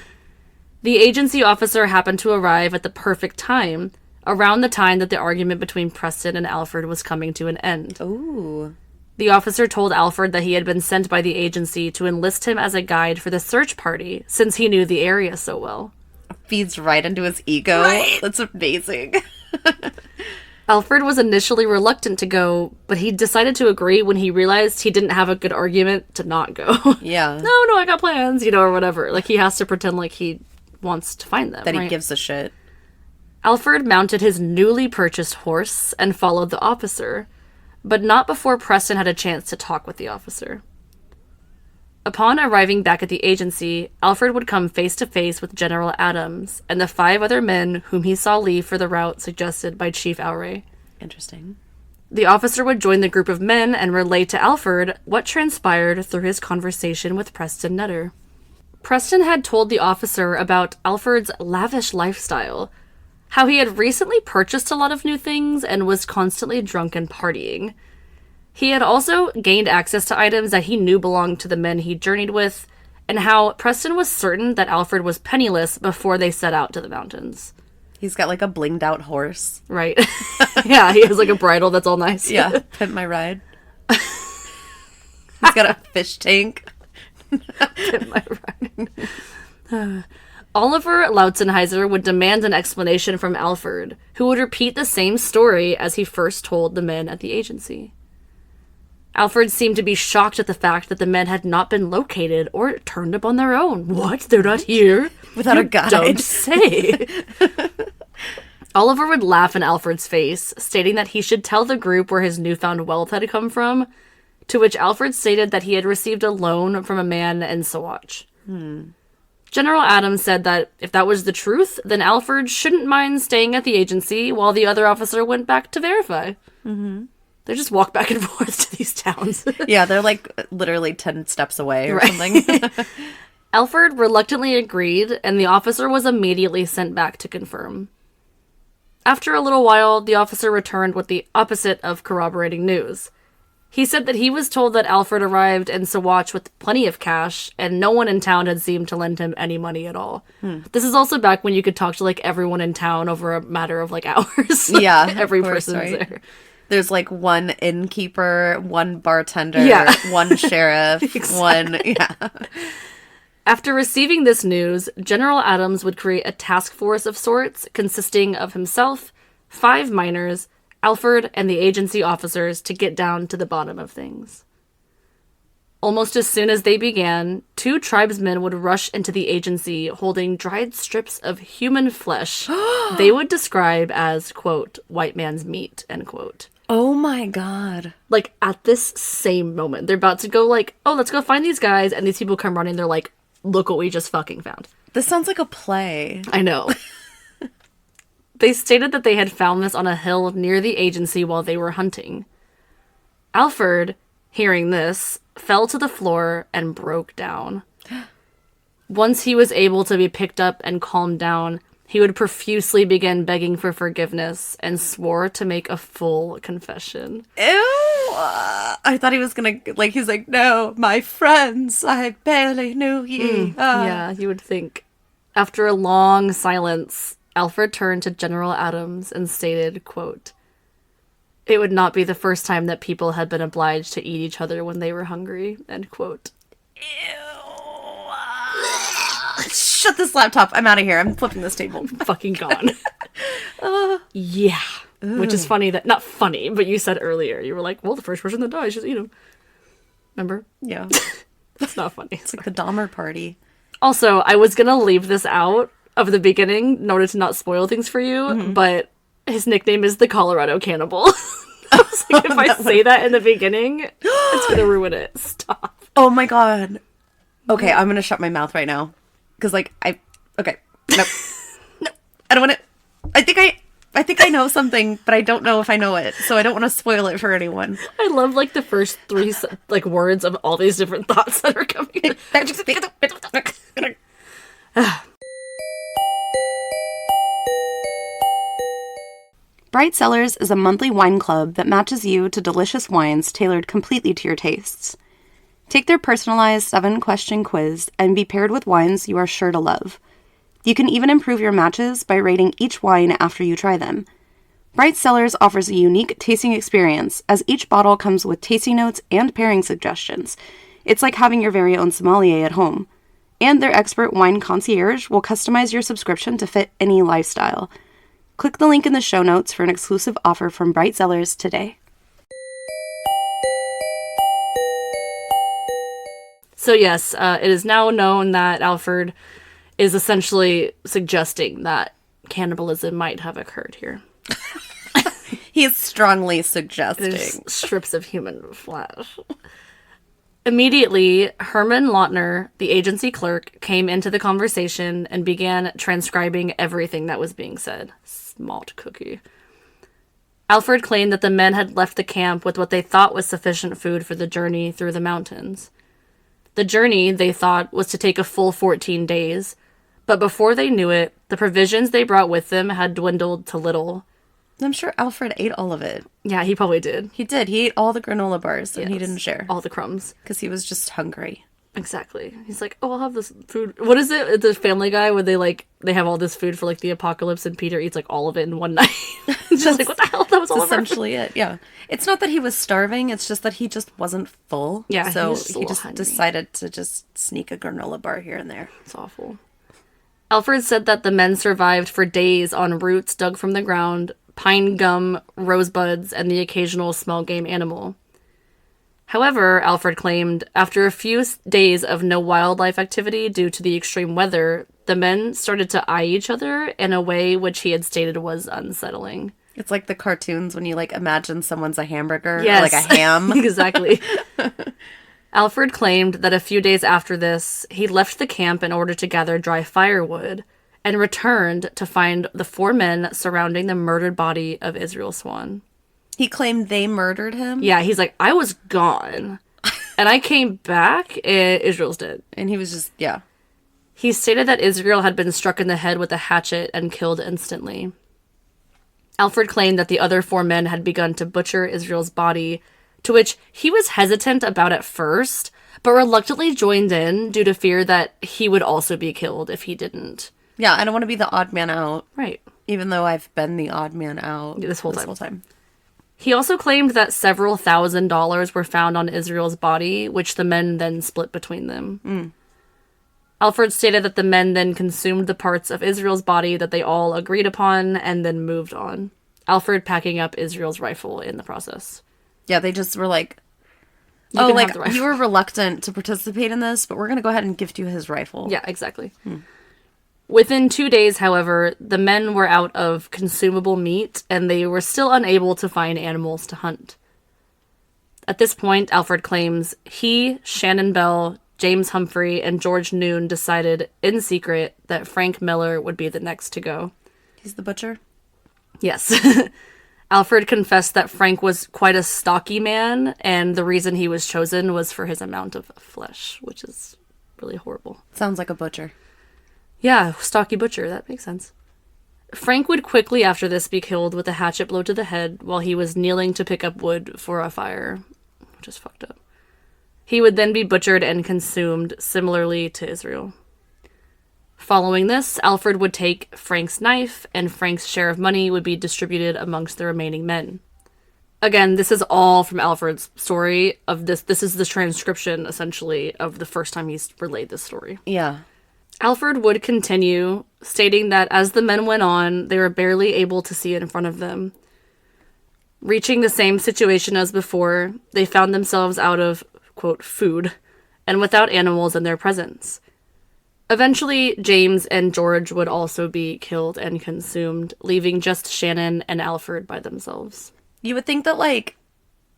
[SPEAKER 1] The agency officer happened to arrive at the perfect time, around the time that the argument between Preston and Alferd was coming to an end.
[SPEAKER 2] Ooh.
[SPEAKER 1] The officer told Alferd that he had been sent by the agency to enlist him as a guide for the search party, since he knew the area so well.
[SPEAKER 2] Feeds right into his ego. Right? That's amazing.
[SPEAKER 1] Alferd was initially reluctant to go, but he decided to agree when he realized he didn't have a good argument to not go.
[SPEAKER 2] Yeah.
[SPEAKER 1] No, I got plans, or whatever. Like, he has to pretend like he wants to find them.
[SPEAKER 2] That he gives a shit.
[SPEAKER 1] Alferd mounted his newly purchased horse and followed the officer, but not before Preston had a chance to talk with the officer. Upon arriving back at the agency, Alferd would come face to face with General Adams and the 5 other men whom he saw leave for the route suggested by Chief Ouray.
[SPEAKER 2] Interesting.
[SPEAKER 1] The officer would join the group of men and relate to Alferd what transpired through his conversation with Preston Nutter. Preston had told the officer about Alferd's lavish lifestyle, how he had recently purchased a lot of new things and was constantly drunk and partying. He had also gained access to items that he knew belonged to the men he journeyed with, and how Preston was certain that Alferd was penniless before they set out to the mountains.
[SPEAKER 2] He's got, like, a blinged out horse.
[SPEAKER 1] Right. Yeah, he has, like, a bridle that's all nice.
[SPEAKER 2] Yeah, pimp my ride. He's got a fish tank.
[SPEAKER 1] Pimp my ride. Oliver Lautzenheiser would demand an explanation from Alferd, who would repeat the same story as he first told the men at the agency. Alferd seemed to be shocked at the fact that the men had not been located or turned up on their own. What? They're not here?
[SPEAKER 2] Without a guide?
[SPEAKER 1] Don't say. Oliver would laugh in Alfred's face, stating that he should tell the group where his newfound wealth had come from, to which Alferd stated that he had received a loan from a man in Saguache. General Adams said that if that was the truth, then Alferd shouldn't mind staying at the agency while the other officer went back to verify. They just walk back and forth to these towns.
[SPEAKER 2] Yeah, they're like literally 10 steps away or something.
[SPEAKER 1] Alferd reluctantly agreed, and the officer was immediately sent back to confirm. After a little while, the officer returned with the opposite of corroborating news. He said that he was told that Alferd arrived in Saguache with plenty of cash, and no one in town had seemed to lend him any money at all. This is also back when you could talk to, like, everyone in town over a matter of, like, hours.
[SPEAKER 2] Yeah.
[SPEAKER 1] Every person's there.
[SPEAKER 2] There's, like, one innkeeper, one bartender, one sheriff,
[SPEAKER 1] Exactly.
[SPEAKER 2] Yeah.
[SPEAKER 1] After receiving this news, General Adams would create a task force of sorts consisting of himself, 5 miners, Alferd, and the agency officers to get down to the bottom of things. Almost as soon as they began, 2 tribesmen would rush into the agency holding dried strips of human flesh they would describe as, quote, white man's meat, end quote.
[SPEAKER 2] Oh my god.
[SPEAKER 1] Like, at this same moment, they're about to go, like, oh, let's go find these guys, and these people come running, they're like, look what we just fucking found.
[SPEAKER 2] This sounds like a play.
[SPEAKER 1] I know. They stated that they had found this on a hill near the agency while they were hunting. Alferd, hearing this, fell to the floor and broke down. Once he was able to be picked up and calmed down, he would profusely begin begging for forgiveness and swore to make a full confession.
[SPEAKER 2] Ew! I thought he was gonna, like, he's like, no, my friends, I barely knew ye.
[SPEAKER 1] Yeah, you would think. After a long silence, Alferd turned to General Adams and stated, quote, "It would not be the first time that people had been obliged to eat each other when they were hungry," end quote.
[SPEAKER 2] Ew. Shut this laptop. I'm out of here. I'm flipping this table.
[SPEAKER 1] Fucking gone. Yeah. Which is funny that, not funny, but you said earlier, you were like, well, the first person that dies, just eat him. Remember?
[SPEAKER 2] Yeah.
[SPEAKER 1] That's not funny.
[SPEAKER 2] It's like the Dahmer party.
[SPEAKER 1] Also, I was gonna leave this out of the beginning in order to not spoil things for you, but his nickname is the Colorado Cannibal. I was like, if I say that in the beginning, it's gonna ruin it. Stop.
[SPEAKER 2] Oh my god. Okay, I'm gonna shut my mouth right now. Because, like, okay. No. No. I don't want to... I think I know something, but I don't know if I know it, so I don't want to spoil it for anyone.
[SPEAKER 1] I love, like, the first three, like, words of all these different thoughts that are coming.
[SPEAKER 2] Bright Cellars is a monthly wine club that matches you to delicious wines tailored completely to your tastes. Take their personalized 7-question quiz and be paired with wines you are sure to love. You can even improve your matches by rating each wine after you try them. Bright Cellars offers a unique tasting experience as each bottle comes with tasting notes and pairing suggestions. It's like having your very own sommelier at home. And their expert wine concierge will customize your subscription to fit any lifestyle. Click the link in the show notes for an exclusive offer from Bright Cellars today.
[SPEAKER 1] So yes, it is now known that Alferd is essentially suggesting that cannibalism might have occurred here.
[SPEAKER 2] He's strongly suggesting.
[SPEAKER 1] There's strips of human flesh. Immediately, Herman Lautner, the agency clerk, came into the conversation and began transcribing everything that was being said. Smart cookie. Alferd claimed that the men had left the camp with what they thought was sufficient food for the journey through the mountains. The journey, they thought, was to take a full 14 days, but before they knew it, the provisions they brought with them had dwindled to little.
[SPEAKER 2] I'm sure Alfred ate all of it.
[SPEAKER 1] Yeah, he probably did.
[SPEAKER 2] He did. He ate all the granola bars, and he didn't share.
[SPEAKER 1] All the crumbs.
[SPEAKER 2] Because he was just hungry.
[SPEAKER 1] Exactly. He's like, oh, I'll have this food. What is it? The Family Guy where they have all this food for, like, the apocalypse, and Peter eats, like, all of it in one night. It's just like, what the hell? That was all
[SPEAKER 2] essentially it, yeah. It's not that he was starving, it's just that he just wasn't full.
[SPEAKER 1] Yeah,
[SPEAKER 2] so
[SPEAKER 1] he just hungry.
[SPEAKER 2] Decided to just sneak a granola bar here and there.
[SPEAKER 1] It's awful. Alferd said that the men survived for days on roots dug from the ground, pine gum, rosebuds, and the occasional small game animal. However, Alferd claimed, after a few days of no wildlife activity due to the extreme weather, the men started to eye each other in a way which he had stated was unsettling.
[SPEAKER 2] It's like the cartoons when you, like, imagine someone's a hamburger,
[SPEAKER 1] yes.
[SPEAKER 2] Or like a ham.
[SPEAKER 1] Exactly. Alferd claimed that a few days after this, he left the camp in order to gather dry firewood and returned to find the 4 men surrounding the murdered body of Israel Swan.
[SPEAKER 2] He claimed they murdered him?
[SPEAKER 1] Yeah, he's like, I was gone. And I came back, and Israel's dead.
[SPEAKER 2] And he was just, yeah.
[SPEAKER 1] He stated that Israel had been struck in the head with a hatchet and killed instantly. Alferd claimed that the other 4 men had begun to butcher Israel's body, to which he was hesitant about at first, but reluctantly joined in due to fear that he would also be killed if he didn't.
[SPEAKER 2] Yeah, I don't want to be the odd man out.
[SPEAKER 1] Right.
[SPEAKER 2] Even though I've been the odd man out
[SPEAKER 1] this whole time.
[SPEAKER 2] He
[SPEAKER 1] He also claimed that several $1,000s were found on Israel's body, which the men then split between them. Alferd stated that the men then consumed the parts of Israel's body that they all agreed upon and then moved on. Alferd packing up Israel's rifle in the process.
[SPEAKER 2] Yeah, they just were like,
[SPEAKER 1] You
[SPEAKER 2] like, you were reluctant to participate in this, but we're going to go ahead and gift you his rifle.
[SPEAKER 1] Yeah, exactly. Within 2 days, however, the men were out of consumable meat, and they were still unable to find animals to hunt. At this point, Alferd claims he, Shannon Bell, James Humphrey, and George Noon decided, in secret, that Frank Miller would be the next to go.
[SPEAKER 2] He's the butcher?
[SPEAKER 1] Yes. Alferd confessed that Frank was quite a stocky man, and the reason he was chosen was for his amount of flesh, which is really horrible.
[SPEAKER 2] Sounds like a butcher.
[SPEAKER 1] Yeah, stocky butcher, that makes sense. Frank would quickly after this be killed with a hatchet blow to the head while he was kneeling to pick up wood for a fire, which is fucked up. He would then be butchered and consumed, similarly to Israel. Following this, Alferd would take Frank's knife, and Frank's share of money would be distributed amongst the remaining men. Again, this is all from Alfred's story of this. This is the transcription, essentially, of the first time he's relayed this story.
[SPEAKER 2] Yeah.
[SPEAKER 1] Alferd would continue, stating that as the men went on, they were barely able to see in front of them. Reaching the same situation as before, they found themselves out of, quote, food, and without animals in their presence. Eventually, James and George would also be killed and consumed, leaving just Shannon and Alferd by themselves.
[SPEAKER 2] You would think that, like,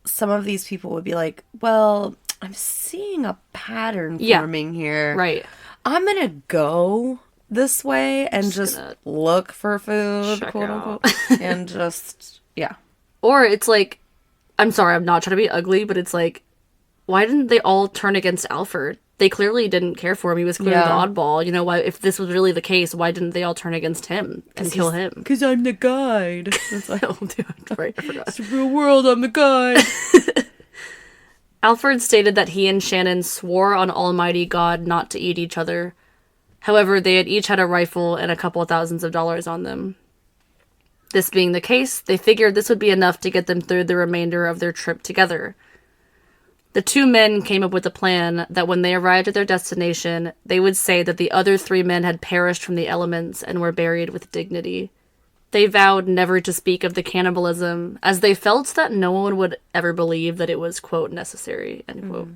[SPEAKER 2] some of these people would be like, well, I'm seeing a pattern forming here.
[SPEAKER 1] Right.
[SPEAKER 2] I'm going to go this way and just look for food, quote unquote. And just, yeah.
[SPEAKER 1] Or it's like, I'm sorry, I'm not trying to be ugly, but it's like, why didn't they all turn against Alferd? They clearly didn't care for him. He was clearly the oddball. You know, why? If this was really the case, why didn't they all turn against him and kill him?
[SPEAKER 2] Because I'm the guide.
[SPEAKER 1] It's like, oh, dude, right, I forgot.
[SPEAKER 2] It's the real world, I'm the guide.
[SPEAKER 1] Alferd stated that he and Shannon swore on Almighty God not to eat each other. However, they had each had a rifle and a couple thousands of dollars on them. This being the case, they figured this would be enough to get them through the remainder of their trip together. The two men came up with a plan that when they arrived at their destination, they would say that the other 3 men had perished from the elements and were buried with dignity. They vowed never to speak of the cannibalism, as they felt that no one would ever believe that it was, quote, necessary, end quote.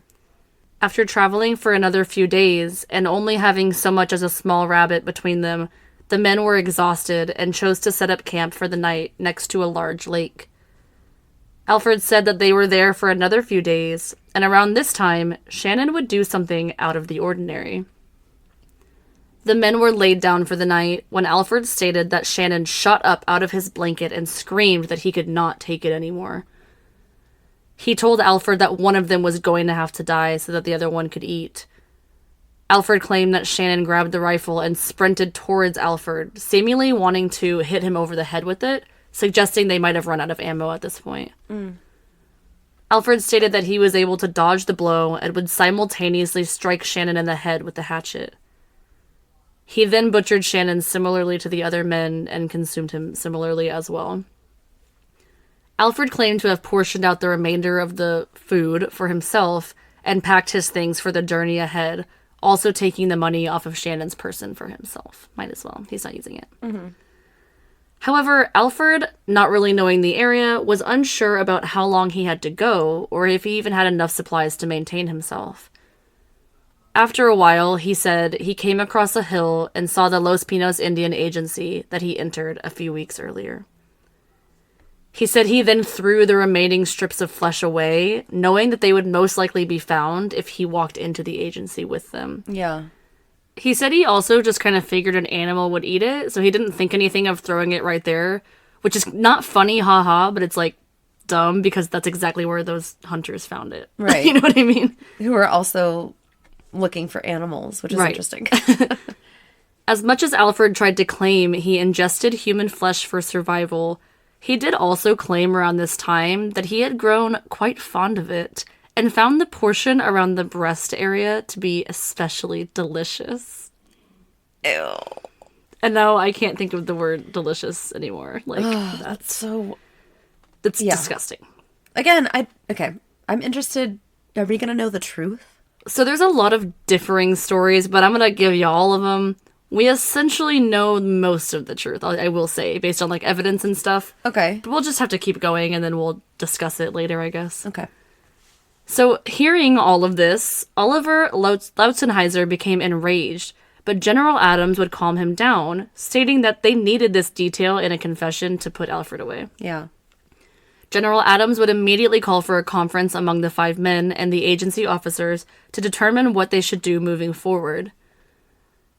[SPEAKER 1] After traveling for another few days, and only having so much as a small rabbit between them, the men were exhausted and chose to set up camp for the night next to a large lake. Alferd said that they were there for another few days, and around this time, Shannon would do something out of the ordinary. The men were laid down for the night when Alferd stated that Shannon shot up out of his blanket and screamed that he could not take it anymore. He told Alferd that one of them was going to have to die so that the other one could eat. Alferd claimed that Shannon grabbed the rifle and sprinted towards Alferd, seemingly wanting to hit him over the head with it, suggesting they might have run out of ammo at this point. Alferd stated that he was able to dodge the blow and would simultaneously strike Shannon in the head with the hatchet. He then butchered Shannon similarly to the other men and consumed him similarly as well. Alferd claimed to have portioned out the remainder of the food for himself and packed his things for the journey ahead, also taking the money off of Shannon's person for himself. Might as well. He's not using it. However, Alferd, not really knowing the area, was unsure about how long he had to go, or if he even had enough supplies to maintain himself. After a while, he said he came across a hill and saw the Los Pinos Indian Agency that he entered a few weeks earlier. He said he then threw the remaining strips of flesh away, knowing that they would most likely be found if he walked into the agency with them.
[SPEAKER 2] Yeah.
[SPEAKER 1] He said he also just kind of figured an animal would eat it, so he didn't think anything of throwing it right there, which is not funny, haha, but it's like dumb because that's exactly where those hunters found it.
[SPEAKER 2] Right.
[SPEAKER 1] You know what I mean?
[SPEAKER 2] Who are also looking for animals, which is interesting.
[SPEAKER 1] As much as Alferd tried to claim he ingested human flesh for survival, he did also claim around this time that he had grown quite fond of it and found the portion around the breast area to be especially delicious.
[SPEAKER 2] Ew.
[SPEAKER 1] And now I can't think of the word delicious anymore. Like,
[SPEAKER 2] That's so...
[SPEAKER 1] That's disgusting.
[SPEAKER 2] Again, I'm interested. Are we going to know the truth?
[SPEAKER 1] So there's a lot of differing stories, but I'm going to give you all of them. We essentially know most of the truth, I will say, based on like evidence and stuff.
[SPEAKER 2] Okay.
[SPEAKER 1] But we'll just have to keep going and then we'll discuss it later, I guess.
[SPEAKER 2] Okay.
[SPEAKER 1] So hearing all of this, Oliver Lautzenheiser became enraged, but General Adams would calm him down, stating that they needed this detail in a confession to put Alferd away.
[SPEAKER 2] Yeah.
[SPEAKER 1] General Adams would immediately call for a conference among the 5 men and the agency officers to determine what they should do moving forward.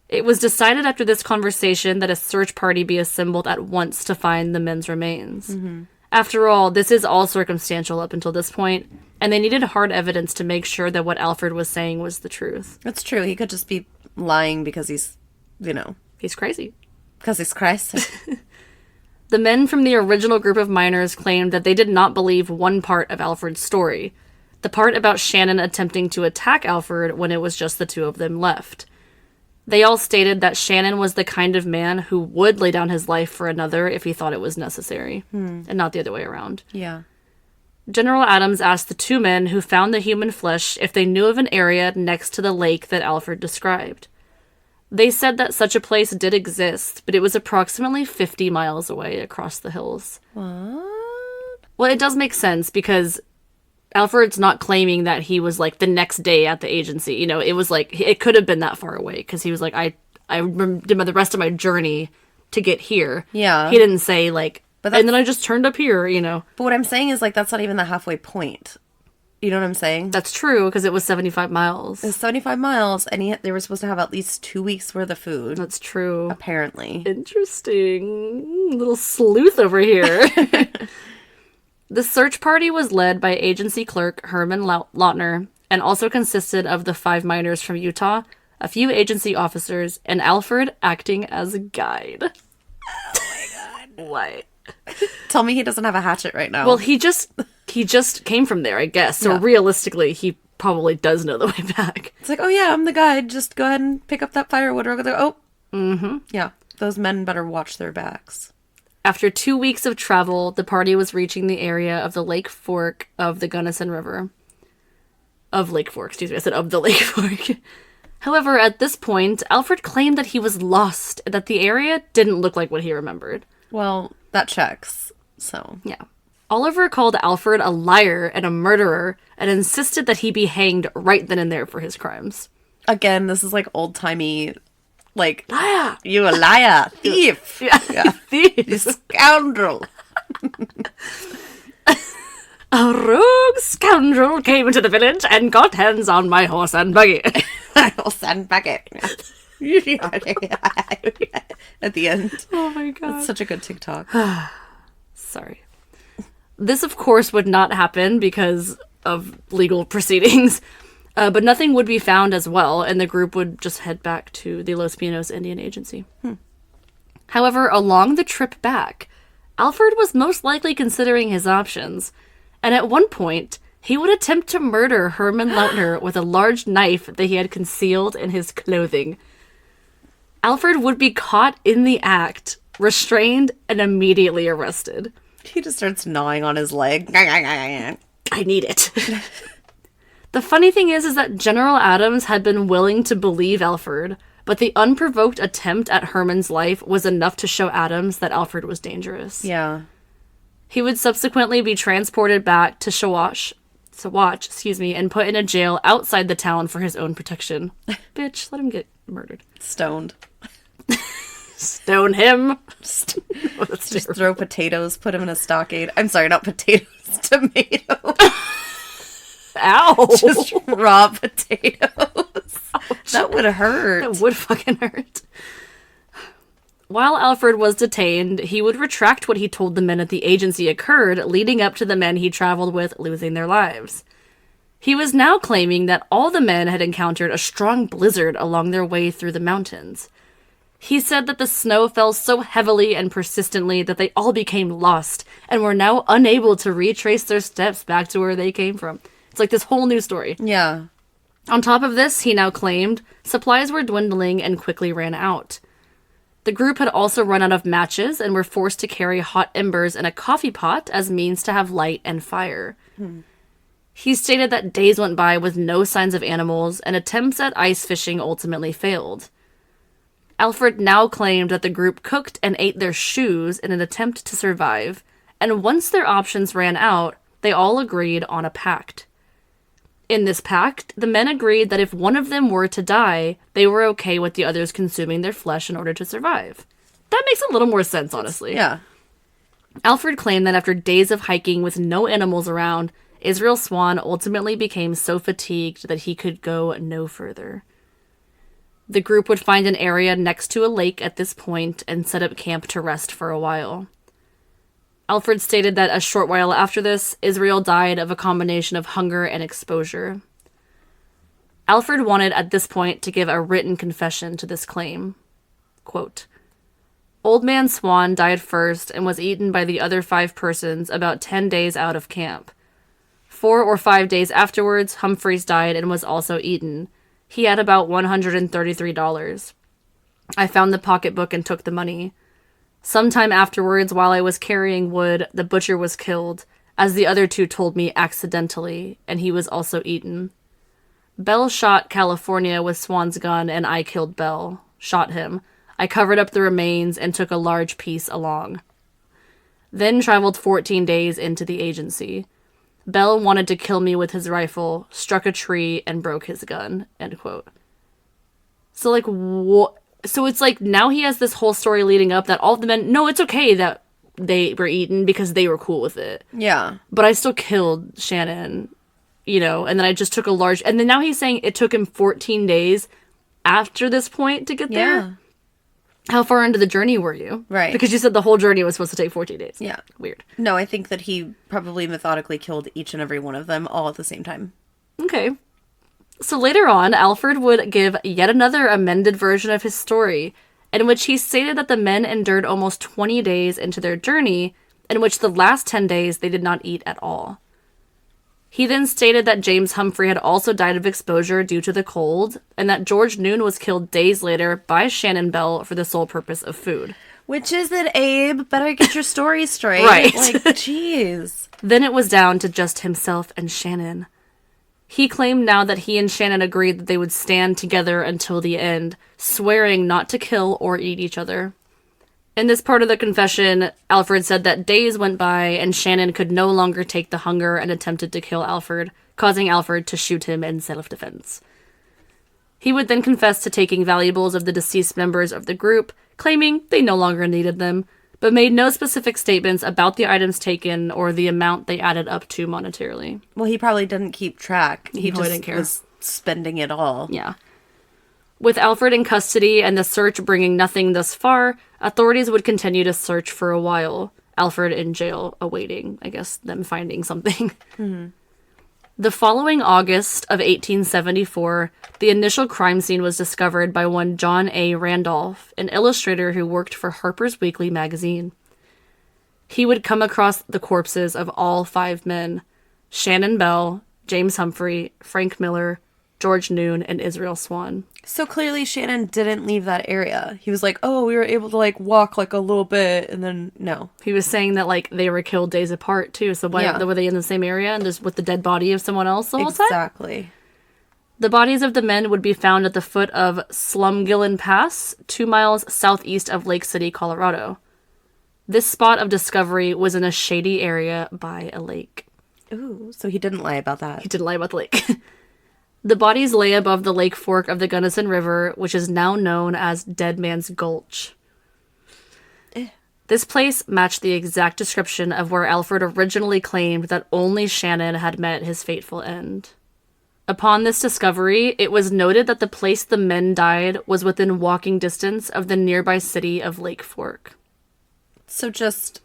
[SPEAKER 1] It was decided after this conversation that a search party be assembled at once to find the men's remains. After all, this is all circumstantial up until this point, and they needed hard evidence to make sure that what Alferd was saying was the truth.
[SPEAKER 2] That's true. He could just be lying because he's,
[SPEAKER 1] He's crazy.
[SPEAKER 2] Because he's crazy.
[SPEAKER 1] The men from the original group of miners claimed that they did not believe one part of Alfred's story, the part about Shannon attempting to attack Alferd when it was just the 2 of them left. They all stated that Shannon was the kind of man who would lay down his life for another if he thought it was necessary, and not the other way around.
[SPEAKER 2] Yeah.
[SPEAKER 1] General Adams asked the 2 men who found the human flesh if they knew of an area next to the lake that Alferd described. They said that such a place did exist, but it was approximately 50 miles away across the hills.
[SPEAKER 2] What?
[SPEAKER 1] Well, it does make sense because Alfred's not claiming that he was like the next day at the agency. You know, it was like, it could have been that far away because he was like, I did the rest of my journey to get here.
[SPEAKER 2] Yeah.
[SPEAKER 1] He didn't say like, and then I just turned up here, you know.
[SPEAKER 2] But what I'm saying is like, that's not even the halfway point. You know what I'm saying?
[SPEAKER 1] That's true because it was 75 miles.
[SPEAKER 2] It was 75 miles and they were supposed to have at least 2 weeks worth of food.
[SPEAKER 1] That's true.
[SPEAKER 2] Apparently.
[SPEAKER 1] Interesting. Little sleuth over here. The search party was led by agency clerk Herman Lautner and also consisted of the 5 miners from Utah, a few agency officers, and Alferd acting as a guide.
[SPEAKER 2] Oh my god.
[SPEAKER 1] What?
[SPEAKER 2] Tell me he doesn't have a hatchet right now.
[SPEAKER 1] Well, he just came from there, I guess. So realistically, he probably does know the way back.
[SPEAKER 2] It's like, oh yeah, I'm the guide. Just go ahead and pick up that firewood. Oh. Mm-hmm. Yeah. Those men better watch their backs.
[SPEAKER 1] After 2 weeks of travel, the party was reaching the area of the Lake Fork of the Gunnison River. Of Lake Fork, excuse me. I said of the Lake Fork. However, at this point, Alferd claimed that he was lost and that the area didn't look like what he remembered.
[SPEAKER 2] Well, that checks. So.
[SPEAKER 1] Yeah. Oliver called Alferd a liar and a murderer and insisted that he be hanged right then and there for his crimes.
[SPEAKER 2] Again, this is like old-timey, like,
[SPEAKER 1] Liar!
[SPEAKER 2] You a liar, thief.
[SPEAKER 1] Yeah.
[SPEAKER 2] Thief. You scoundrel.
[SPEAKER 1] A rogue scoundrel came into the village and got hands on my horse and buggy.
[SPEAKER 2] Horse and buggy. At the end.
[SPEAKER 1] Oh my god.
[SPEAKER 2] That's such a good TikTok.
[SPEAKER 1] Sorry. This, of course, would not happen because of legal proceedings, but nothing would be found as well, and the group would just head back to the Los Pinos Indian Agency. However, along the trip back, Alferd was most likely considering his options, and at one point, he would attempt to murder Herman Lautner with a large knife that he had concealed in his clothing. Alferd would be caught in the act, restrained, and immediately arrested.
[SPEAKER 2] He just starts gnawing on his leg.
[SPEAKER 1] I need it. The funny thing is that General Adams had been willing to believe Alferd, but the unprovoked attempt at Herman's life was enough to show Adams that Alferd was dangerous.
[SPEAKER 2] Yeah.
[SPEAKER 1] He would subsequently be transported back to Saguache, and put in a jail outside the town for his own protection. Bitch, let him get murdered.
[SPEAKER 2] Stoned.
[SPEAKER 1] Stone him.
[SPEAKER 2] Just throw potatoes, put him in a stockade. I'm sorry, not potatoes, tomatoes.
[SPEAKER 1] Ow.
[SPEAKER 2] Just raw potatoes. Ouch. That would hurt.
[SPEAKER 1] That would fucking hurt. While Alferd was detained, he would retract what he told the men at the agency occurred, leading up to the men he traveled with losing their lives. He was now claiming that all the men had encountered a strong blizzard along their way through the mountains. He said that the snow fell so heavily and persistently that they all became lost and were now unable to retrace their steps back to where they came from. It's like this whole new story.
[SPEAKER 2] Yeah.
[SPEAKER 1] On top of this, he now claimed, supplies were dwindling and quickly ran out. The group had also run out of matches and were forced to carry hot embers in a coffee pot as means to have light and fire. He stated that days went by with no signs of animals, and attempts at ice fishing ultimately failed. Alferd now claimed that the group cooked and ate their shoes in an attempt to survive, and once their options ran out, they all agreed on a pact. In this pact, the men agreed that if one of them were to die, they were okay with the others consuming their flesh in order to survive. That makes a little more sense, honestly.
[SPEAKER 2] Yeah.
[SPEAKER 1] Alferd claimed that after days of hiking with no animals around, Israel Swan ultimately became so fatigued that he could go no further. The group would find an area next to a lake at this point and set up camp to rest for a while. Alferd stated that a short while after this, Israel died of a combination of hunger and exposure. Alferd wanted at this point to give a written confession to this claim. Quote, Old Man Swan died first and was eaten by the other 5 persons about 10 days out of camp. 4 or 5 days afterwards, Humphreys died and was also eaten. He had about $133. I found the pocketbook and took the money. Sometime afterwards, while I was carrying wood, the butcher was killed, as the other 2 told me accidentally, and he was also eaten. Bell shot California with Swan's gun, and I killed Bell. shot him. I covered up the remains and took a large piece along. Then traveled 14 days into the agency. Bell wanted to kill me with his rifle, struck a tree, and broke his gun. End quote. So, like, what? So it's like now he has this whole story leading up that all of the men, no, it's okay that they were eaten because they were cool with it.
[SPEAKER 2] Yeah.
[SPEAKER 1] But I still killed Shannon, you know, and then I just took a large, and then now he's saying it took him 14 days after this point to get there.
[SPEAKER 2] Yeah.
[SPEAKER 1] How far into the journey were you?
[SPEAKER 2] Right.
[SPEAKER 1] Because you said the whole journey was supposed to take 14 days.
[SPEAKER 2] Yeah.
[SPEAKER 1] Weird.
[SPEAKER 2] No, I think that he probably methodically killed each and every one of them all at the same time.
[SPEAKER 1] Okay. So later on, Alferd would give yet another amended version of his story, in which he stated that the men endured almost 20 days into their journey, in which the last 10 days they did not eat at all. He then stated that James Humphrey had also died of exposure due to the cold, and that George Noon was killed days later by Shannon Bell for the sole purpose of food.
[SPEAKER 2] Which is it, Abe? Better get your story straight.
[SPEAKER 1] Right.
[SPEAKER 2] Like, jeez.
[SPEAKER 1] Then it was down to just himself and Shannon. He claimed now that he and Shannon agreed that they would stand together until the end, swearing not to kill or eat each other. In this part of the confession, Alferd said that days went by and Shannon could no longer take the hunger and attempted to kill Alferd, causing Alferd to shoot him in self-defense. He would then confess to taking valuables of the deceased members of the group, claiming they no longer needed them, but made no specific statements about the items taken or the amount they added up to monetarily.
[SPEAKER 2] Well, he probably didn't keep track.
[SPEAKER 1] He probably didn't care.
[SPEAKER 2] Was spending it all.
[SPEAKER 1] Yeah. With Alferd in custody and the search bringing nothing thus far, authorities would continue to search for a while. Alferd in jail, awaiting, I guess, them finding something. Mm-hmm. The following August of 1874, the initial crime scene was discovered by one John A. Randolph, an illustrator who worked for Harper's Weekly magazine. He would come across the corpses of all 5 men: Shannon Bell, James Humphrey, Frank Miller, George Noon, and Israel Swan.
[SPEAKER 2] So clearly Shannon didn't leave that area. He was like, oh, we were able to, like, walk, like, a little bit, and then, no.
[SPEAKER 1] He was saying that, like, they were killed days apart, too, so why were they in the same area and just with the dead body of someone else the whole time?
[SPEAKER 2] Exactly.
[SPEAKER 1] The bodies of the men would be found at the foot of Slumgillen Pass, 2 miles southeast of Lake City, Colorado. This spot of discovery was in a shady area by a lake.
[SPEAKER 2] Ooh, so he didn't lie about that.
[SPEAKER 1] He didn't lie about the lake. The bodies lay above the lake fork of the Gunnison River, which is now known as Dead Man's Gulch. This place matched the exact description of where Alferd originally claimed that only Shannon had met his fateful end. Upon this discovery, it was noted that the place the men died was within walking distance of the nearby city of Lake Fork.
[SPEAKER 2] So just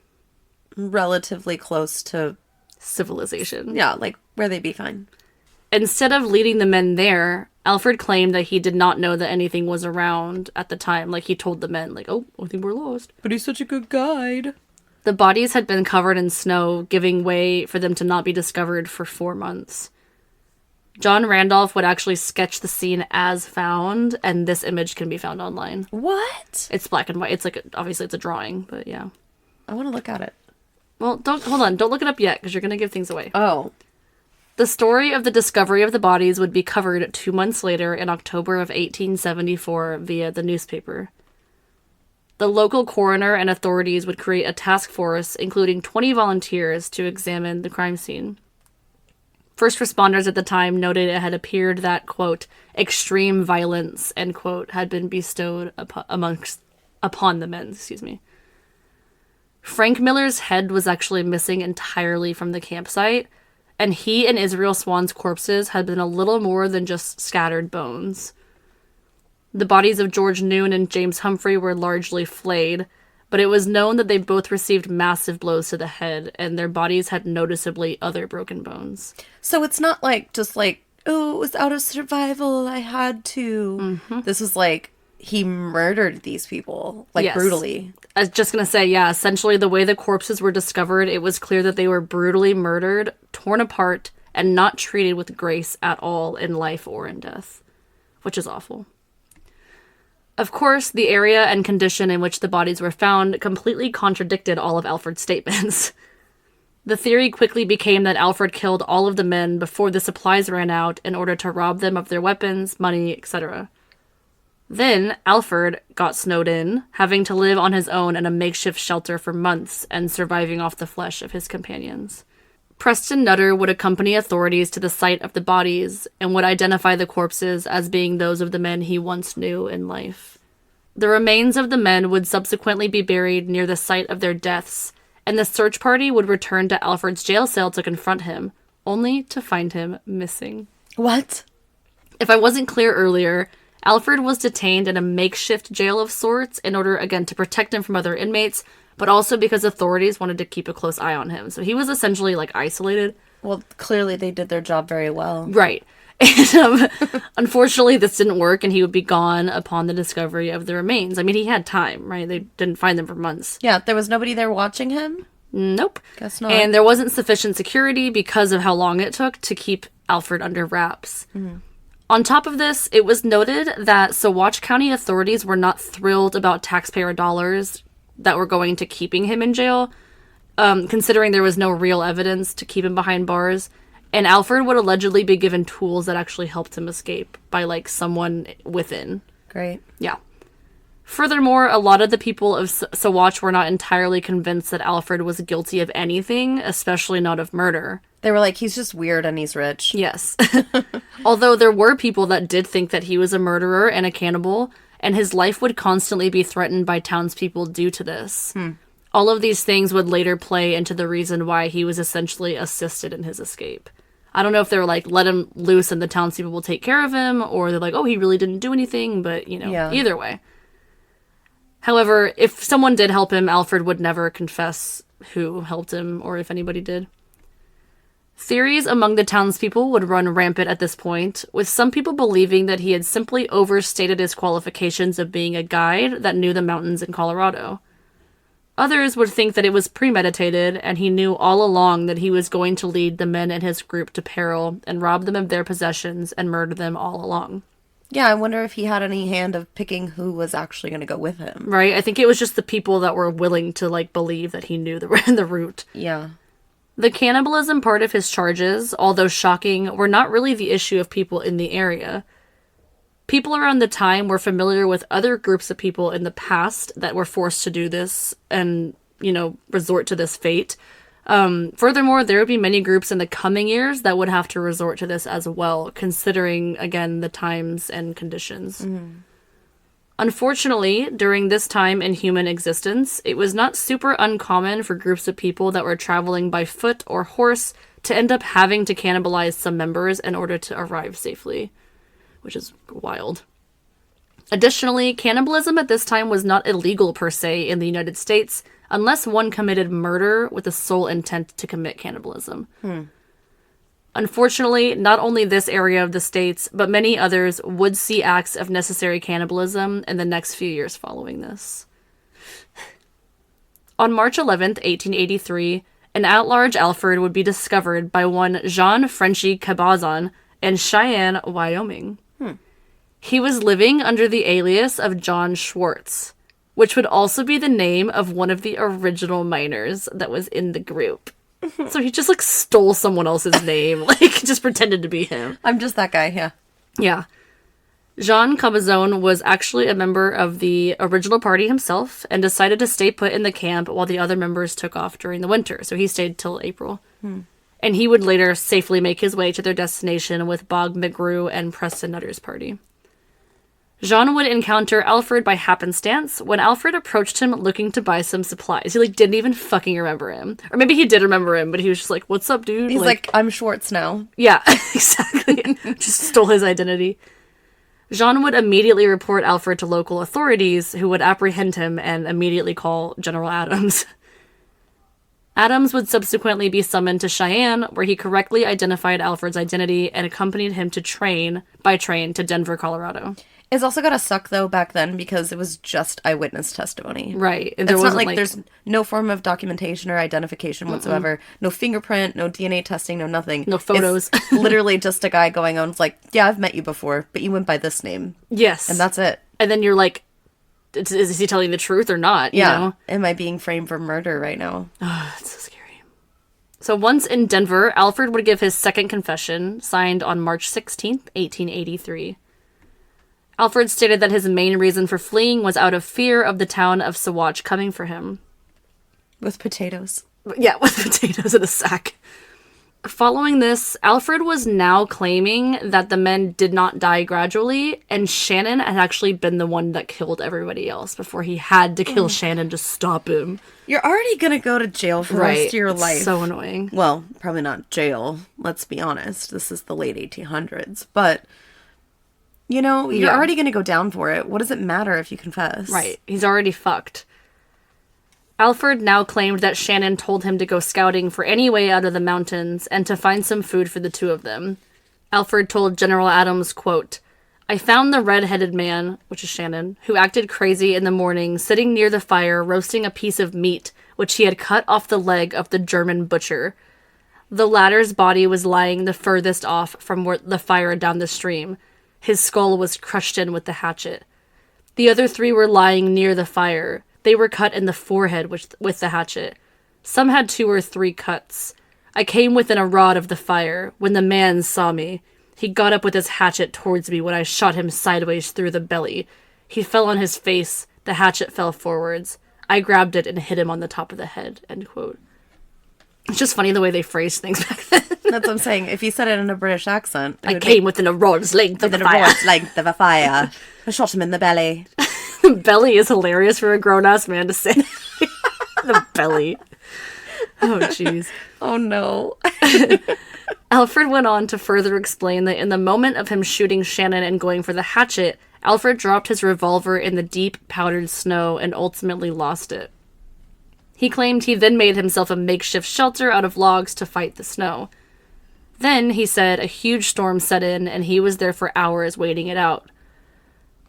[SPEAKER 2] relatively close to
[SPEAKER 1] civilization.
[SPEAKER 2] Yeah, like where they'd be fine.
[SPEAKER 1] Instead of leading the men there, Alferd claimed that he did not know that anything was around at the time. Like, he told the men, like, oh, I think we're lost.
[SPEAKER 2] But he's such a good guide.
[SPEAKER 1] The bodies had been covered in snow, giving way for them to not be discovered for 4 months. John Randolph would actually sketch the scene as found, and this image can be found online.
[SPEAKER 2] What?
[SPEAKER 1] It's black and white. It's like, obviously it's a drawing, but yeah.
[SPEAKER 2] I want to look at it.
[SPEAKER 1] Well, hold on. Don't look it up yet, because you're going to give things away.
[SPEAKER 2] Oh.
[SPEAKER 1] The story of the discovery of the bodies would be covered 2 months later in October of 1874 via the newspaper. The local coroner and authorities would create a task force, including 20 volunteers, to examine the crime scene. First responders at the time noted it had appeared that, quote, extreme violence, end quote, had been bestowed upon the men, Frank Miller's head was actually missing entirely from the campsite, and he and Israel Swan's corpses had been a little more than just scattered bones. The bodies of George Noon and James Humphrey were largely flayed, but it was known that they both received massive blows to the head, and their bodies had noticeably other broken bones.
[SPEAKER 2] So it's not like, just like, oh, it was out of survival, I had to. Mm-hmm. This was like, he murdered these people, like, yes. Brutally.
[SPEAKER 1] I was just going to say, yeah, essentially the way the corpses were discovered, it was clear that they were brutally murdered, torn apart, and not treated with grace at all in life or in death, which is awful. Of course, the area and condition in which the bodies were found completely contradicted all of Alferd's statements. The theory quickly became that Alferd killed all of the men before the supplies ran out in order to rob them of their weapons, money, etc. Then Alferd got snowed in, having to live on his own in a makeshift shelter for months and surviving off the flesh of his companions. Preston Nutter would accompany authorities to the site of the bodies and would identify the corpses as being those of the men he once knew in life. The remains of the men would subsequently be buried near the site of their deaths, and the search party would return to Alfred's jail cell to confront him, only to find him missing.
[SPEAKER 2] What?
[SPEAKER 1] If I wasn't clear earlier, Alferd was detained in a makeshift jail of sorts in order, again, to protect him from other inmates, but also because authorities wanted to keep a close eye on him. So he was essentially, like, isolated.
[SPEAKER 2] Well, clearly they did their job very well.
[SPEAKER 1] Right. And unfortunately, this didn't work, and he would be gone upon the discovery of the remains. I mean, he had time, right? They didn't find them for months.
[SPEAKER 2] Yeah, there was nobody there watching him?
[SPEAKER 1] Nope.
[SPEAKER 2] Guess not.
[SPEAKER 1] And there wasn't sufficient security because of how long it took to keep Alferd under wraps. Mm-hmm. On top of this, it was noted that Saguache County authorities were not thrilled about taxpayer dollars that were going to keeping him in jail, considering there was no real evidence to keep him behind bars. And Alferd would allegedly be given tools that actually helped him escape by, like, someone within.
[SPEAKER 2] Great.
[SPEAKER 1] Yeah. Furthermore, a lot of the people of Saguache were not entirely convinced that Alferd was guilty of anything, especially not of murder.
[SPEAKER 2] They were like, he's just weird and he's rich.
[SPEAKER 1] Yes. Although there were people that did think that he was a murderer and a cannibal, and his life would constantly be threatened by townspeople due to this. All of these things would later play into the reason why he was essentially assisted in his escape. I don't know if they were like, let him loose and the townspeople will take care of him, or they're like, oh, he really didn't do anything, but, you know, Either way. However, if someone did help him, Alferd would never confess who helped him, or if anybody did. Theories among the townspeople would run rampant at this point, with some people believing that he had simply overstated his qualifications of being a guide that knew the mountains in Colorado. Others would think that it was premeditated, and he knew all along that he was going to lead the men in his group to peril and rob them of their possessions and murder them all along.
[SPEAKER 2] Yeah, I wonder if he had any hand of picking who was actually going to go with him.
[SPEAKER 1] Right? I think it was just the people that were willing to, like, believe that he knew the route.
[SPEAKER 2] Yeah.
[SPEAKER 1] The cannibalism part of his charges, although shocking, were not really the issue of people in the area. People around the time were familiar with other groups of people in the past that were forced to do this and, you know, resort to this fate. Furthermore, there would be many groups in the coming years that would have to resort to this as well, considering, again, the times and conditions. Mm-hmm. Unfortunately, during this time in human existence, it was not super uncommon for groups of people that were traveling by foot or horse to end up having to cannibalize some members in order to arrive safely, which is wild. Additionally, cannibalism at this time was not illegal per se in the United States, unless one committed murder with the sole intent to commit cannibalism. Unfortunately, not only this area of the states, but many others would see acts of necessary cannibalism in the next few years following this. On March 11th, 1883, an at-large Alferd would be discovered by one Jean Frenchy Cabazon in Cheyenne, Wyoming. He was living under the alias of John Schwartz, which would also be the name of one of the original miners that was in the group. So he just, like, stole someone else's name, like, just pretended to be him.
[SPEAKER 2] I'm just that guy, yeah.
[SPEAKER 1] Yeah. Jean Cabazon was actually a member of the original party himself and decided to stay put in the camp while the other members took off during the winter. So he stayed till April. And he would later safely make his way to their destination with Bog McGrew and Preston Nutter's party. Jean would encounter Alferd by happenstance when Alferd approached him looking to buy some supplies. He, like, didn't even fucking remember him. Or maybe he did remember him, but he was just like, what's up, dude?
[SPEAKER 2] He's like, I'm Schwartz now.
[SPEAKER 1] Yeah, exactly. Just stole his identity. Jean would immediately report Alferd to local authorities, who would apprehend him and immediately call General Adams. Adams would subsequently be summoned to Cheyenne, where he correctly identified Alferd's identity and accompanied him by train to Denver, Colorado.
[SPEAKER 2] It's also gotta suck, though, back then, because it was just eyewitness testimony.
[SPEAKER 1] Right.
[SPEAKER 2] And it's not like there's no form of documentation or identification whatsoever. No fingerprint, no DNA testing, no nothing.
[SPEAKER 1] No photos.
[SPEAKER 2] It's literally just a guy going on, it's like, yeah, I've met you before, but you went by this name.
[SPEAKER 1] Yes.
[SPEAKER 2] And that's it.
[SPEAKER 1] And then you're like, is he telling the truth or not?
[SPEAKER 2] Yeah.
[SPEAKER 1] You know?
[SPEAKER 2] Am I being framed for murder right now?
[SPEAKER 1] Oh, it's so scary. So once in Denver, Alferd would give his second confession, signed on March 16th, 1883. Alferd stated that his main reason for fleeing was out of fear of the town of Sawatch coming for him.
[SPEAKER 2] With potatoes.
[SPEAKER 1] Yeah, with potatoes in a sack. Following this, Alferd was now claiming that the men did not die gradually, and Shannon had actually been the one that killed everybody else before he had to kill Shannon to stop him.
[SPEAKER 2] You're already gonna go to jail for the rest of your life.
[SPEAKER 1] So annoying.
[SPEAKER 2] Well, probably not jail, let's be honest. This is the late 1800s. But, you're already gonna go down for it. What does it matter if you confess?
[SPEAKER 1] Right. He's already fucked. Alferd now claimed that Shannon told him to go scouting for any way out of the mountains and to find some food for the two of them. Alferd told General Adams, quote, I found the red-headed man, which is Shannon, who acted crazy in the morning, sitting near the fire, roasting a piece of meat, which he had cut off the leg of the German butcher. The latter's body was lying the furthest off from the fire down the stream. His skull was crushed in with the hatchet. The other three were lying near the fire. They were cut in the forehead with the hatchet. Some had 2 or 3 cuts. I came within a rod of the fire when the man saw me. He got up with his hatchet towards me when I shot him sideways through the belly. He fell on his face. The hatchet fell forwards. I grabbed it and hit him on the top of the head. End quote. It's just funny the way they phrased things back then.
[SPEAKER 2] That's what I'm saying. If you said it in a British accent...
[SPEAKER 1] I came within a rod's length of the fire.
[SPEAKER 2] Within a rod's length of a fire. I shot him in the belly.
[SPEAKER 1] Belly is hilarious for a grown-ass man to say. The belly. Oh, jeez.
[SPEAKER 2] Oh, no.
[SPEAKER 1] Alferd went on to further explain that in the moment of him shooting Shannon and going for the hatchet, Alferd dropped his revolver in the deep, powdered snow and ultimately lost it. He claimed he then made himself a makeshift shelter out of logs to fight the snow. Then, he said, a huge storm set in, and he was there for hours waiting it out.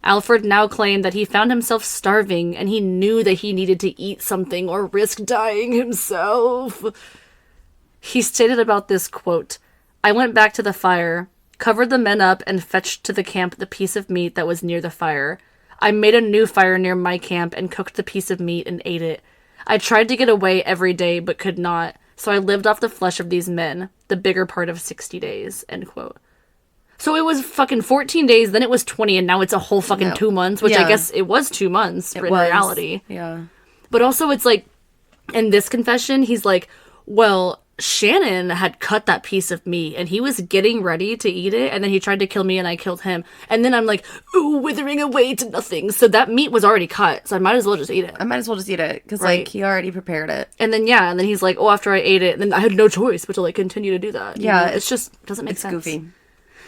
[SPEAKER 1] Alferd now claimed that he found himself starving and he knew that he needed to eat something or risk dying himself. He stated about this, quote, I went back to the fire, covered the men up, and fetched to the camp the piece of meat that was near the fire. I made a new fire near my camp and cooked the piece of meat and ate it. I tried to get away every day but could not, so I lived off the flesh of these men, the bigger part of 60 days, end quote. So it was fucking 14 days, then it was 20, and now it's a whole fucking 2 months, which I guess it was 2 months in reality.
[SPEAKER 2] Yeah.
[SPEAKER 1] But also it's like, in this confession, he's like, well, Shannon had cut that piece of meat, and he was getting ready to eat it, and then he tried to kill me, and I killed him. And then I'm like, ooh, withering away to nothing. So that meat was already cut, so I might as well just eat it.
[SPEAKER 2] I might as well just eat it, because, like, he already prepared it.
[SPEAKER 1] And then, and then he's like, oh, after I ate it, then I had no choice but to, like, continue to do that.
[SPEAKER 2] Yeah.
[SPEAKER 1] It's just, doesn't make sense.
[SPEAKER 2] It's goofy.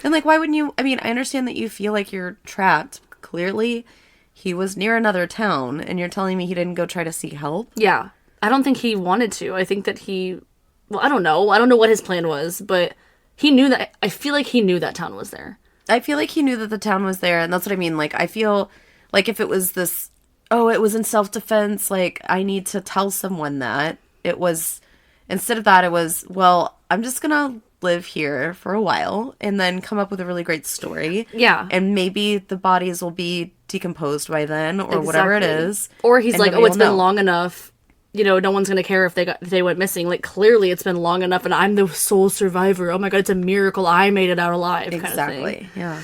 [SPEAKER 2] And, like, why wouldn't you... I mean, I understand that you feel like you're trapped. Clearly, he was near another town, and you're telling me he didn't go try to seek help?
[SPEAKER 1] Yeah. I don't think he wanted to. I think that he... Well, I don't know. I don't know what his plan was, but he knew that... I feel like he knew that town was there.
[SPEAKER 2] I feel like he knew that the town was there, and that's what I mean. Like, I feel like if it was this... Oh, it was in self-defense, like, I need to tell someone that. It was... Instead of that, it was, well, I'm just gonna live here for a while and then come up with a really great story.
[SPEAKER 1] Yeah.
[SPEAKER 2] And maybe the bodies will be decomposed by then or whatever it is.
[SPEAKER 1] Or he's like, oh, it's been long enough. You know, no one's going to care if they went missing. Like, clearly it's been long enough and I'm the sole survivor. Oh my God, it's a miracle I made it out alive.
[SPEAKER 2] Exactly.
[SPEAKER 1] Kind of thing.
[SPEAKER 2] Yeah.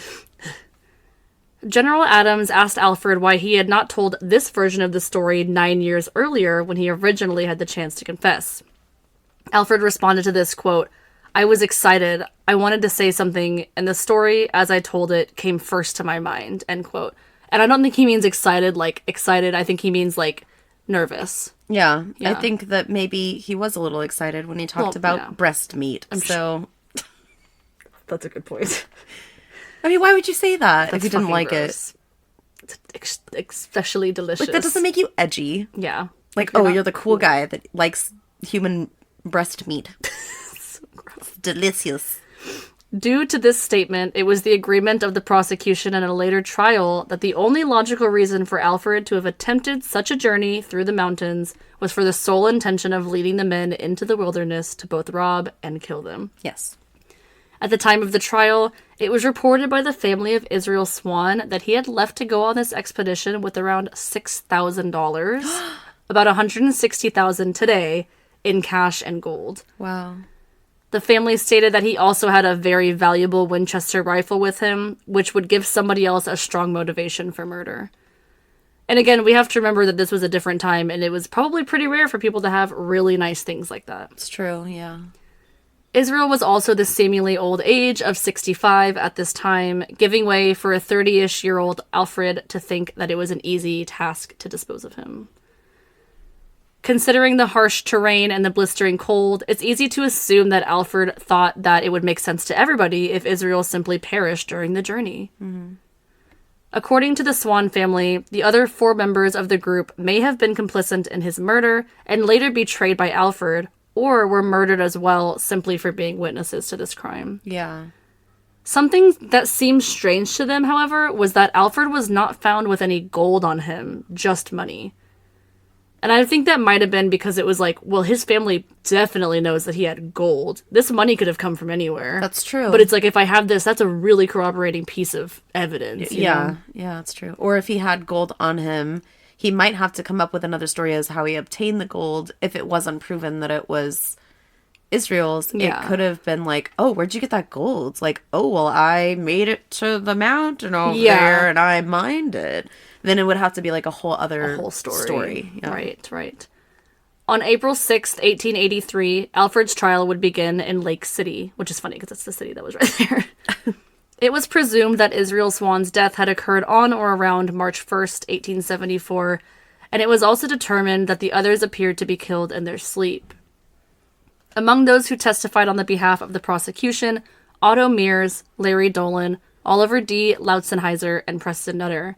[SPEAKER 1] General Adams asked Alferd why he had not told this version of the story 9 years earlier when he originally had the chance to confess. Alferd responded to this, quote, I was excited. I wanted to say something, and the story, as I told it, came first to my mind, end quote. And I don't think he means excited, like, excited. I think he means, like, nervous.
[SPEAKER 2] Yeah. I think that maybe he was a little excited when he talked about breast meat.
[SPEAKER 1] That's a good point.
[SPEAKER 2] I mean, why would you say that if you didn't like
[SPEAKER 1] gross. It's especially delicious.
[SPEAKER 2] Like, that doesn't make you edgy.
[SPEAKER 1] Yeah.
[SPEAKER 2] Like, oh, you're the cool guy that likes human breast meat.
[SPEAKER 1] So gross.
[SPEAKER 2] Delicious.
[SPEAKER 1] Due to this statement, it was the agreement of the prosecution in a later trial that the only logical reason for Alferd to have attempted such a journey through the mountains was for the sole intention of leading the men into the wilderness to both rob and kill them.
[SPEAKER 2] Yes.
[SPEAKER 1] At the time of the trial, it was reported by the family of Israel Swan that he had left to go on this expedition with around $6,000, about $160,000 today, in cash and gold.
[SPEAKER 2] Wow.
[SPEAKER 1] The family stated that he also had a very valuable Winchester rifle with him, which would give somebody else a strong motivation for murder. And again, we have to remember that this was a different time, and it was probably pretty rare for people to have really nice things like that.
[SPEAKER 2] It's true, yeah.
[SPEAKER 1] Israel was also the seemingly old age of 65 at this time, giving way for a 30-ish-year-old Alfred to think that it was an easy task to dispose of him. Considering the harsh terrain and the blistering cold, it's easy to assume that Alferd thought that it would make sense to everybody if Israel simply perished during the journey. Mm-hmm. According to the Swan family, the other 4 members of the group may have been complicit in his murder and later betrayed by Alferd, or were murdered as well simply for being witnesses to this crime.
[SPEAKER 2] Yeah.
[SPEAKER 1] Something that seemed strange to them, however, was that Alferd was not found with any gold on him, just money. And I think that might have been because it was like, well, his family definitely knows that he had gold. This money could have come from anywhere.
[SPEAKER 2] That's true.
[SPEAKER 1] But it's like, if I have this, that's a really corroborating piece of evidence. You know?
[SPEAKER 2] Yeah, that's true. Or if he had gold on him, he might have to come up with another story as how he obtained the gold if it wasn't proven that it was Israel's.
[SPEAKER 1] Yeah.
[SPEAKER 2] It could have been like, oh, where'd you get that gold? It's like, oh, well, I made it to the mountain over there and I mined it. Then it would have to be like a whole story. Yeah.
[SPEAKER 1] Right. On April 6th, 1883, Alfred's trial would begin in Lake City, which is funny because it's the city that was right there. It was presumed that Israel Swan's death had occurred on or around March 1st, 1874, and it was also determined that the others appeared to be killed in their sleep. Among those who testified on the behalf of the prosecution, Otto Mears, Larry Dolan, Oliver D. Lautzenheiser, and Preston Nutter.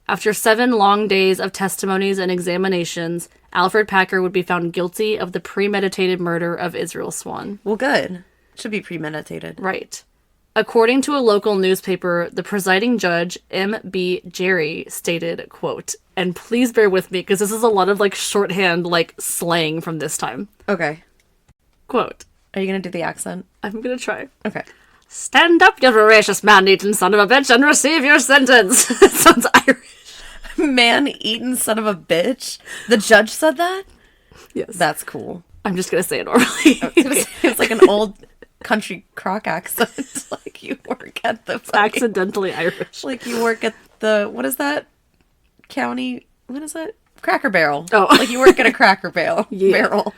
[SPEAKER 1] After 7 long days of testimonies and examinations, Alferd Packer would be found guilty of the premeditated murder of Israel Swan.
[SPEAKER 2] Well, good. Should be premeditated.
[SPEAKER 1] Right. According to a local newspaper, the presiding judge, M.B. Jerry, stated, quote, and please bear with me because this is a lot of like shorthand, like slang from this time.
[SPEAKER 2] Okay.
[SPEAKER 1] Quote.
[SPEAKER 2] Are you going to do the accent?
[SPEAKER 1] I'm going to try.
[SPEAKER 2] Okay.
[SPEAKER 1] Stand up, you voracious man-eating son of a bitch, and receive your sentence. It sounds Irish.
[SPEAKER 2] Man-eaten son of a bitch? The judge said that?
[SPEAKER 1] Yes.
[SPEAKER 2] That's cool.
[SPEAKER 1] I'm just going to say it normally.
[SPEAKER 2] It's like an old country crock accent. Like you work at the...
[SPEAKER 1] Accidentally Irish.
[SPEAKER 2] Like you work at the... What is that? County... What is that? Cracker Barrel.
[SPEAKER 1] Oh.
[SPEAKER 2] Like you work at a Cracker Barrel.
[SPEAKER 1] Yeah.
[SPEAKER 2] Barrel.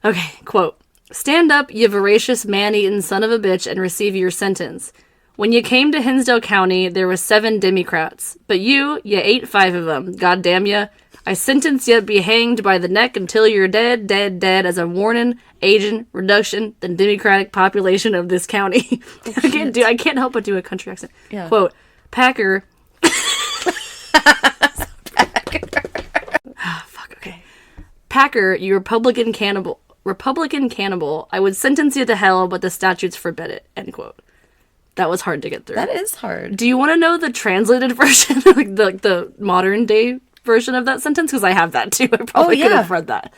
[SPEAKER 1] Okay, quote. Stand up, you voracious man-eating son of a bitch, and receive your sentence. When you came to Hinsdale County, there was 7 Democrats, but you ate 5 of them. God damn ya. I sentence you be hanged by the neck until you're dead, dead, dead, as a warning, agent, reduction, the Democratic population of this county. I can't help but do a country accent.
[SPEAKER 2] Yeah.
[SPEAKER 1] Quote, Packer. Packer, you Republican cannibal, I would sentence you to hell, but the statutes forbid it. End quote. That was hard to get through.
[SPEAKER 2] That is hard.
[SPEAKER 1] Do you want to know the translated version, like the modern day version of that sentence? Because I have that too. I probably could have read that.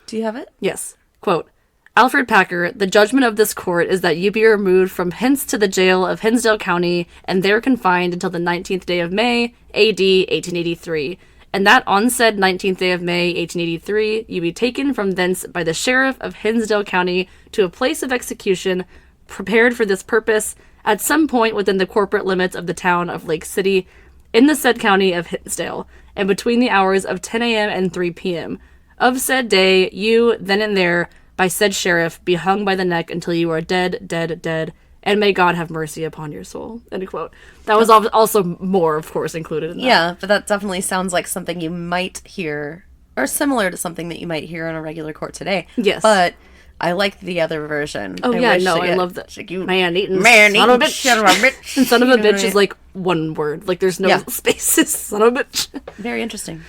[SPEAKER 2] Do you have it?
[SPEAKER 1] Yes. Quote, Alferd Packer, the judgment of this court is that you be removed from hence to the jail of Hinsdale County and there confined until the 19th day of May, A.D. 1883. And that on said 19th day of May, 1883, you be taken from thence by the sheriff of Hinsdale County to a place of execution prepared for this purpose at some point within the corporate limits of the town of Lake City in the said county of Hinsdale, and between the hours of 10 a.m. and 3 p.m. Of said day, you, then and there, by said sheriff, be hung by the neck until you are dead, dead, dead, and may God have mercy upon your soul. End quote. That was also more, of course, included in that.
[SPEAKER 2] Yeah, but that definitely sounds like something you might hear, or similar to something that you might hear in a regular court today.
[SPEAKER 1] Yes.
[SPEAKER 2] But I like the other version.
[SPEAKER 1] Oh, I love that.
[SPEAKER 2] Like
[SPEAKER 1] Man-eating
[SPEAKER 2] son of a bitch.
[SPEAKER 1] And son of a bitch is like one word. Like there's no spaces. Son of a bitch.
[SPEAKER 2] Very interesting.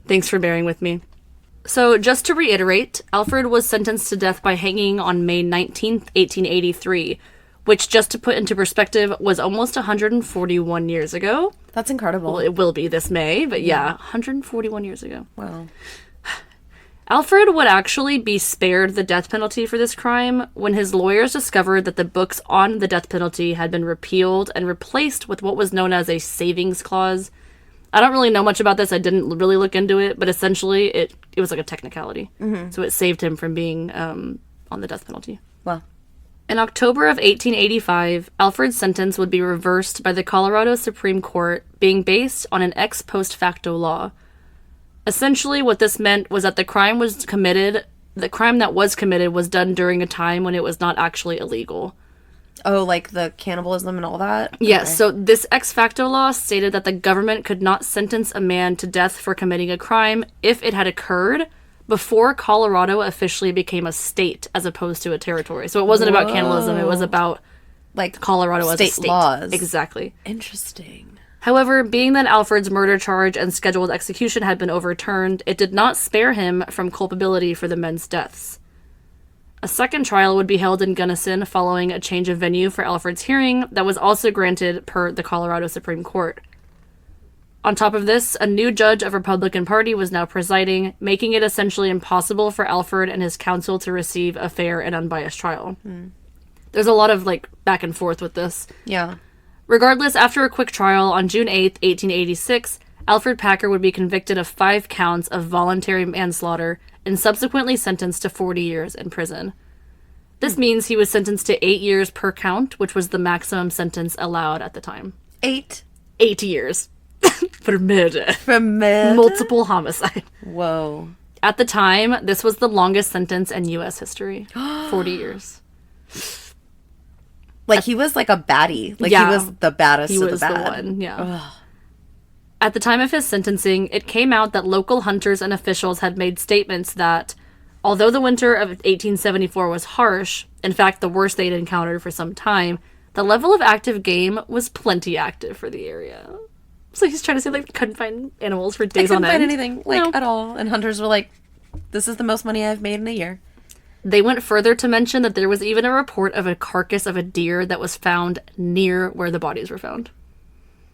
[SPEAKER 1] Thanks for bearing with me. So, just to reiterate, Alferd was sentenced to death by hanging on May 19th, 1883, which, just to put into perspective, was almost 141 years ago.
[SPEAKER 2] That's incredible.
[SPEAKER 1] Well, it will be this May, but 141 years ago.
[SPEAKER 2] Wow.
[SPEAKER 1] Alferd would actually be spared the death penalty for this crime when his lawyers discovered that the books on the death penalty had been repealed and replaced with what was known as a savings clause. I don't really know much about this. I didn't really look into it, but essentially it was like a technicality. Mm-hmm. So it saved him from being on the death penalty.
[SPEAKER 2] Well,
[SPEAKER 1] In October of 1885, Alfred's sentence would be reversed by the Colorado Supreme Court, being based on an ex post facto law. Essentially, what this meant was that the crime that was committed was done during a time when it was not actually illegal.
[SPEAKER 2] oh, like the cannibalism and all that?
[SPEAKER 1] Yes,
[SPEAKER 2] Okay.
[SPEAKER 1] so this ex facto law stated that the government could not sentence a man to death for committing a crime if it had occurred before Colorado officially became a state as opposed to a territory. So it wasn't about cannibalism, it was about
[SPEAKER 2] like
[SPEAKER 1] Colorado as a
[SPEAKER 2] state
[SPEAKER 1] state.
[SPEAKER 2] laws.
[SPEAKER 1] Exactly.
[SPEAKER 2] Interesting.
[SPEAKER 1] However, being that Alfred's murder charge and scheduled execution had been overturned, it did not spare him from culpability for the men's deaths. A second trial would be held in Gunnison following a change of venue for Alfred's hearing that was also granted per the Colorado Supreme Court. On top of this, a new judge of Republican Party was now presiding, making it essentially impossible for Alferd and his counsel to receive a fair and unbiased trial. There's a lot of, back and forth with this.
[SPEAKER 2] Yeah.
[SPEAKER 1] Regardless, after a quick trial on June 8th, 1886, Alferd Packer would be convicted of 5 counts of voluntary manslaughter and subsequently sentenced to 40 years in prison. This means he was sentenced to 8 years per count, which was the maximum sentence allowed at the time.
[SPEAKER 2] 8
[SPEAKER 1] years. For murder.
[SPEAKER 2] for murder?
[SPEAKER 1] Multiple homicide.
[SPEAKER 2] Whoa.
[SPEAKER 1] At the time, this was the longest sentence in U.S. history. 40 years.
[SPEAKER 2] Like, he was like a baddie. Like,
[SPEAKER 1] Yeah.
[SPEAKER 2] he was the baddest
[SPEAKER 1] He
[SPEAKER 2] of
[SPEAKER 1] was
[SPEAKER 2] the
[SPEAKER 1] the
[SPEAKER 2] bad.
[SPEAKER 1] one, yeah.
[SPEAKER 2] Ugh.
[SPEAKER 1] At the time of his sentencing, it came out that local hunters and officials had made statements that, although the winter of 1874 was harsh, in fact the worst they'd encountered for some time, the level of active game was plenty active for the area. So he's trying to say, couldn't find animals for days on
[SPEAKER 2] Couldn't
[SPEAKER 1] end.
[SPEAKER 2] find anything,
[SPEAKER 1] No.
[SPEAKER 2] at all. And hunters were like, this is the most money I've made in a year.
[SPEAKER 1] They went further to mention that there was even a report of a carcass of a deer that was found near where the bodies were found.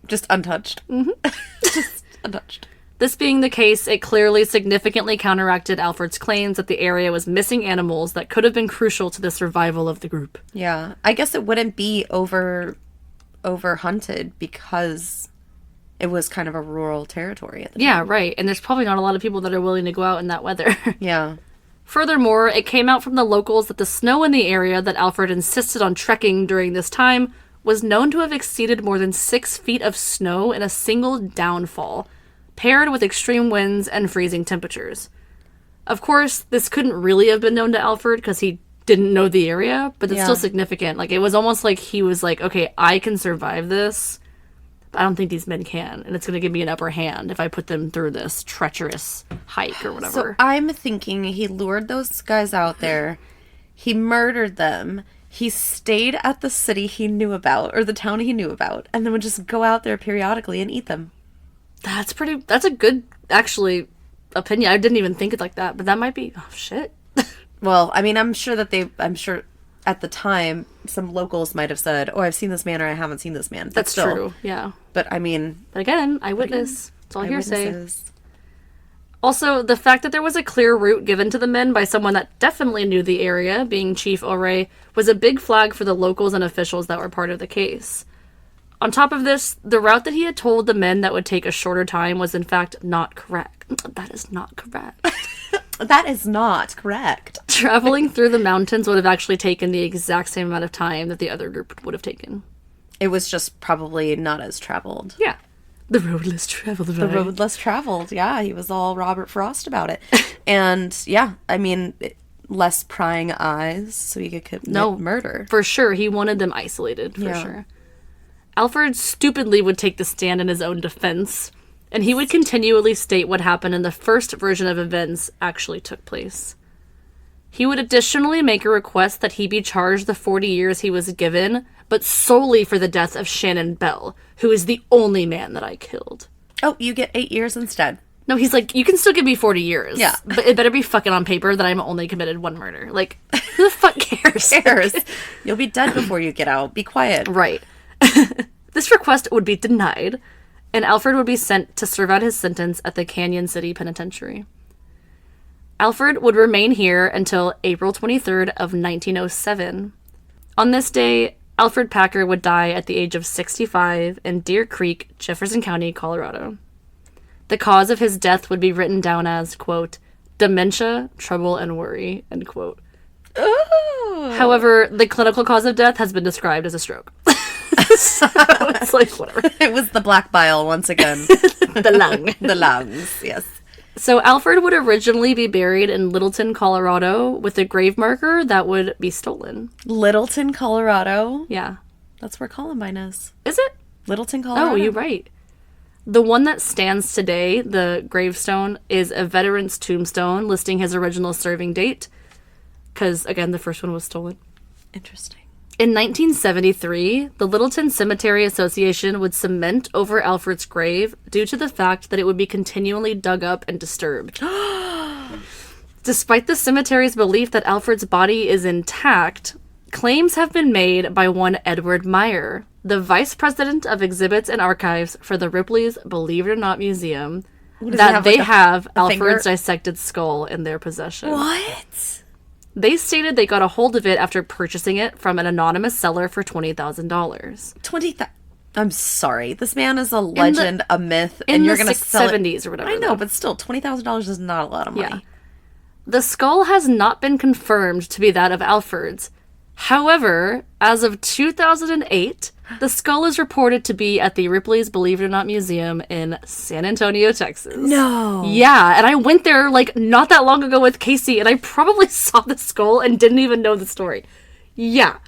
[SPEAKER 2] Just untouched. Mm-hmm. Just untouched.
[SPEAKER 1] This being the case, it clearly significantly counteracted Alfred's claims that the area was missing animals that could have been crucial to the survival of the group.
[SPEAKER 2] Yeah. I guess it wouldn't be over hunted because it was kind of a rural territory at the time.
[SPEAKER 1] Yeah, right. And there's probably not a lot of people that are willing to go out in that weather.
[SPEAKER 2] Yeah.
[SPEAKER 1] Furthermore, it came out from the locals that the snow in the area that Alfred insisted on trekking during this time was known to have exceeded more than 6 feet of snow in a single downfall, paired with extreme winds and freezing temperatures. Of course, this couldn't really have been known to Alfred because he didn't know the area, but it's
[SPEAKER 2] Yeah.
[SPEAKER 1] still significant. It was almost like he was like, okay, I can survive this, but I don't think these men can, and it's going to give me an upper hand if I put them through this treacherous hike or whatever.
[SPEAKER 2] So I'm thinking he lured those guys out there. He murdered them. He stayed at the city he knew about, or the town he knew about, and then would just go out there periodically and eat them.
[SPEAKER 1] That's a good, actually, opinion. I didn't even think it like that, but that might be, oh, shit.
[SPEAKER 2] Well, I mean, I'm sure at the time, some locals might have said, oh, I've seen this man or I haven't seen this man. But
[SPEAKER 1] That's
[SPEAKER 2] still,
[SPEAKER 1] true, yeah.
[SPEAKER 2] But I mean,
[SPEAKER 1] But again, eyewitness. It's all hearsay.
[SPEAKER 2] eyewitnesses.
[SPEAKER 1] Also, the fact that there was a clear route given to the men by someone that definitely knew the area, being Chief O'Ray, was a big flag for the locals and officials that were part of the case. On top of this, the route that he had told the men that would take a shorter time was in fact not correct. That is not correct.
[SPEAKER 2] That is not correct.
[SPEAKER 1] Traveling through the mountains would have actually taken the exact same amount of time that the other group would have taken.
[SPEAKER 2] It was just probably not as traveled.
[SPEAKER 1] Yeah. The road less traveled.
[SPEAKER 2] The road less traveled. Yeah, he was all Robert Frost about it. And yeah, I mean, less prying eyes so he could commit murder.
[SPEAKER 1] For sure. He wanted them isolated, for
[SPEAKER 2] Yeah.
[SPEAKER 1] sure. Alferd stupidly would take the stand in his own defense, and he would continually state what happened in the first version of events actually took place. He would additionally make a request that he be charged the 40 years he was given, but solely for the death of Shannon Bell, who is the only man that I killed.
[SPEAKER 2] Oh, you get 8 years instead.
[SPEAKER 1] No, he's like, you can still give me 40 years.
[SPEAKER 2] Yeah.
[SPEAKER 1] But it better be fucking on paper that I'm only committed one murder. Like, who the fuck cares?
[SPEAKER 2] Cares. You'll be dead before you get out. Be quiet.
[SPEAKER 1] Right. This request would be denied, and Alferd would be sent to serve out his sentence at the Canyon City Penitentiary. Alferd would remain here until April 23rd of 1907. On this day, Alferd Packer would die at the age of 65 in Deer Creek, Jefferson County, Colorado. The cause of his death would be written down as, quote, dementia, trouble, and worry, end quote.
[SPEAKER 2] Ooh.
[SPEAKER 1] However, the clinical cause of death has been described as a stroke. So it's like, whatever.
[SPEAKER 2] It was the black bile once again.
[SPEAKER 1] The lung.
[SPEAKER 2] The lungs, yes.
[SPEAKER 1] So Alferd would originally be buried in Littleton, Colorado, with a grave marker that would be stolen.
[SPEAKER 2] Littleton, Colorado.
[SPEAKER 1] Yeah.
[SPEAKER 2] That's where Columbine is.
[SPEAKER 1] Is it?
[SPEAKER 2] Littleton, Colorado.
[SPEAKER 1] Oh, you're right. The one that stands today, the gravestone, is a veteran's tombstone listing his original serving date. Because, again, the first one was stolen.
[SPEAKER 2] Interesting.
[SPEAKER 1] In 1973, the Littleton Cemetery Association would cement over Alfred's grave due to the fact that it would be continually dug up and disturbed. Despite the cemetery's belief that Alfred's body is intact, claims have been made by one Edward Meyer, the vice president of exhibits and archives for the Ripley's Believe It or Not Museum, that they have Alfred's dissected skull in their possession.
[SPEAKER 2] What?
[SPEAKER 1] They stated they got a hold of it after purchasing it from an anonymous seller for $20,000.
[SPEAKER 2] I'm sorry. This man is a legend, a myth, and you're going to sell it.
[SPEAKER 1] 70s or whatever.
[SPEAKER 2] I know, but still, $20,000 is not a lot of money.
[SPEAKER 1] Yeah. The skull has not been confirmed to be that of Alferd's. However, as of 2008, the skull is reported to be at the Ripley's Believe It or Not Museum in San Antonio, Texas.
[SPEAKER 2] No.
[SPEAKER 1] Yeah, and I went there, like, not that long ago with Casey, and I probably saw the skull and didn't even know the story. Yeah.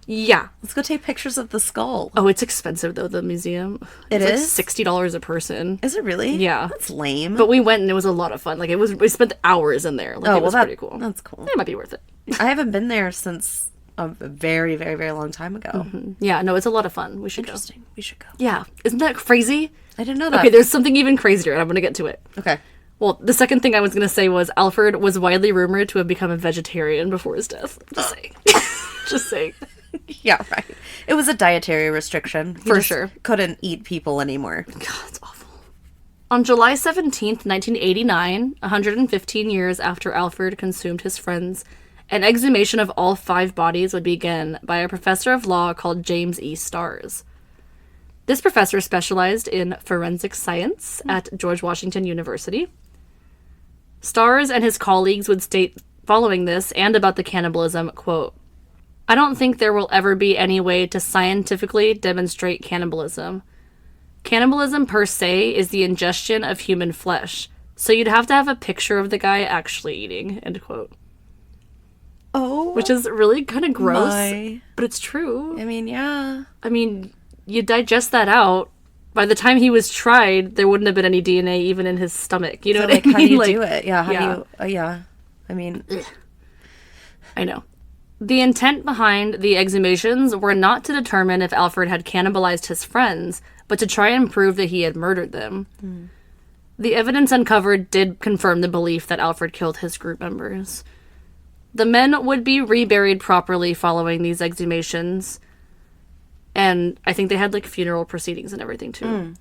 [SPEAKER 1] Yeah.
[SPEAKER 2] Let's go take pictures of the skull.
[SPEAKER 1] Oh, it's expensive, though, the museum.
[SPEAKER 2] It
[SPEAKER 1] it's
[SPEAKER 2] is?
[SPEAKER 1] like $60 a person.
[SPEAKER 2] Is it really?
[SPEAKER 1] Yeah.
[SPEAKER 2] That's lame.
[SPEAKER 1] But we went, and it was a lot of fun. Like, we spent hours in there. Like, it was pretty cool.
[SPEAKER 2] That's cool.
[SPEAKER 1] It might be worth it.
[SPEAKER 2] I haven't been there since a very, very, very long time ago.
[SPEAKER 1] Mm-hmm. Yeah, no, it's a lot of fun. We should go.
[SPEAKER 2] Interesting. We should go.
[SPEAKER 1] Yeah. Isn't that crazy?
[SPEAKER 2] I didn't know that.
[SPEAKER 1] Okay, there's something even crazier, and I'm going to get to it.
[SPEAKER 2] Okay.
[SPEAKER 1] Well, the second thing I was going to say was Alferd was widely rumored to have become a vegetarian before his death. Just saying. Just saying.
[SPEAKER 2] Yeah, right. It was a dietary restriction. He
[SPEAKER 1] For
[SPEAKER 2] just
[SPEAKER 1] sure.
[SPEAKER 2] Couldn't eat people anymore.
[SPEAKER 1] God, it's awful. On July 17th, 1989, 115 years after Alferd consumed his friends, an exhumation of all 5 bodies would begin by a professor of law called James E. Starrs. This professor specialized in forensic science at George Washington University. Starrs and his colleagues would state following this and about the cannibalism, quote, "I don't think there will ever be any way to scientifically demonstrate cannibalism. Cannibalism per se is the ingestion of human flesh, so you'd have to have a picture of the guy actually eating," end quote.
[SPEAKER 2] Oh.
[SPEAKER 1] Which is really kind of gross,
[SPEAKER 2] my.
[SPEAKER 1] but it's true.
[SPEAKER 2] I mean, yeah.
[SPEAKER 1] I mean, you digest that out. By the time he was tried, there wouldn't have been any DNA even in his stomach. You know
[SPEAKER 2] So,
[SPEAKER 1] what I mean?
[SPEAKER 2] How do you
[SPEAKER 1] Like,
[SPEAKER 2] do it? Yeah, how
[SPEAKER 1] yeah.
[SPEAKER 2] do you... yeah. I mean...
[SPEAKER 1] I know. The intent behind the exhumations were not to determine if Alferd had cannibalized his friends, but to try and prove that he had murdered them. The evidence uncovered did confirm the belief that Alferd killed his group members. The men would be reburied properly following these exhumations, and I think they had, like, funeral proceedings and everything, too.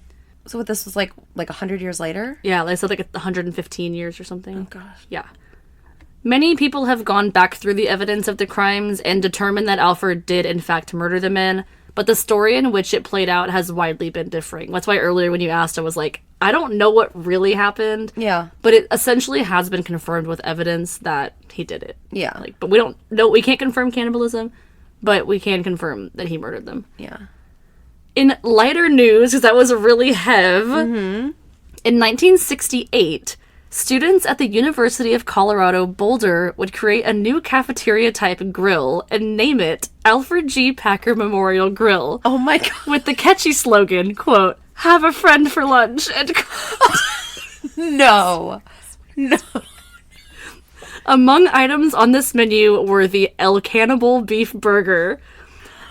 [SPEAKER 2] So what, this was like 100 years later?
[SPEAKER 1] Yeah, they said, like, 115 years or something.
[SPEAKER 2] Oh, gosh.
[SPEAKER 1] Yeah. Many people have gone back through the evidence of the crimes and determined that Alferd did, in fact, murder the men, but the story in which it played out has widely been differing. That's why earlier when you asked, I was like, I don't know what really happened.
[SPEAKER 2] Yeah.
[SPEAKER 1] But it essentially has been confirmed with evidence that he did it.
[SPEAKER 2] Yeah.
[SPEAKER 1] Like, but we don't know, we can't confirm cannibalism, but we can confirm that he murdered them.
[SPEAKER 2] Yeah.
[SPEAKER 1] In lighter news, because that was really heavy, in 1968, students at the University of Colorado Boulder would create a new cafeteria-type grill and name it Alferd G. Packer Memorial Grill.
[SPEAKER 2] Oh my god.
[SPEAKER 1] With the catchy slogan, quote, "Have a friend for lunch," end quote.
[SPEAKER 2] No. No.
[SPEAKER 1] Among items on this menu were the El Cannibal beef burger.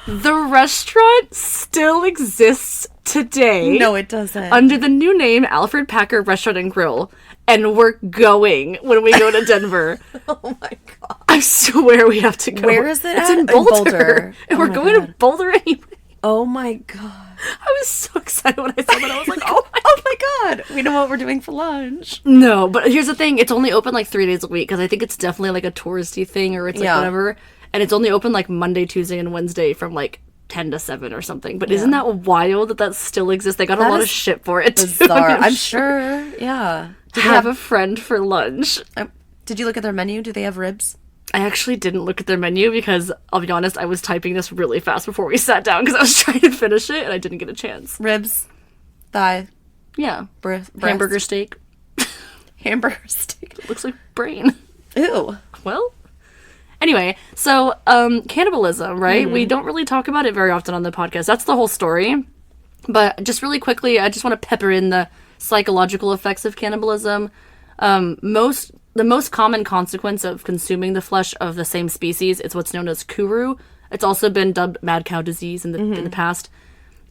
[SPEAKER 1] The restaurant still exists today.
[SPEAKER 2] No, it doesn't.
[SPEAKER 1] Under the new name Alferd Packer Restaurant and Grill. And we're going when we go to Denver.
[SPEAKER 2] Oh my god.
[SPEAKER 1] I swear we have to go.
[SPEAKER 2] Where is it
[SPEAKER 1] It's
[SPEAKER 2] at?
[SPEAKER 1] in
[SPEAKER 2] In
[SPEAKER 1] Boulder.
[SPEAKER 2] Boulder.
[SPEAKER 1] And
[SPEAKER 2] Oh
[SPEAKER 1] we're
[SPEAKER 2] my
[SPEAKER 1] going to
[SPEAKER 2] God.
[SPEAKER 1] Boulder anyway.
[SPEAKER 2] Oh my god.
[SPEAKER 1] I was so excited when I saw that. I was like, oh my
[SPEAKER 2] Oh my god. We know what we're doing for lunch.
[SPEAKER 1] No, but here's the thing. It's only open like 3 days a week because I think it's definitely like a touristy thing or it's like
[SPEAKER 2] Yeah.
[SPEAKER 1] whatever. And it's only open like Monday, Tuesday, and Wednesday from like 10 to 7 or something. But isn't that wild that still exists? They got a
[SPEAKER 2] That
[SPEAKER 1] lot of
[SPEAKER 2] is
[SPEAKER 1] shit for it. Too.
[SPEAKER 2] Bizarre. I'm sure. Yeah.
[SPEAKER 1] Have a friend for lunch.
[SPEAKER 2] Did you look at their menu? Do they have ribs?
[SPEAKER 1] I actually didn't look at their menu because, I'll be honest, I was typing this really fast before we sat down because I was trying to finish it and I didn't get a chance.
[SPEAKER 2] Ribs, thigh,
[SPEAKER 1] Yeah.
[SPEAKER 2] breast.
[SPEAKER 1] Hamburger steak.
[SPEAKER 2] Hamburger steak.
[SPEAKER 1] Looks like brain.
[SPEAKER 2] Ew.
[SPEAKER 1] Well, anyway, so cannibalism, right? We don't really talk about it very often on the podcast. That's the whole story. But just really quickly, I just want to pepper in the psychological effects of cannibalism. The most common consequence of consuming the flesh of the same species is what's known as kuru. It's also been dubbed mad cow disease in the past.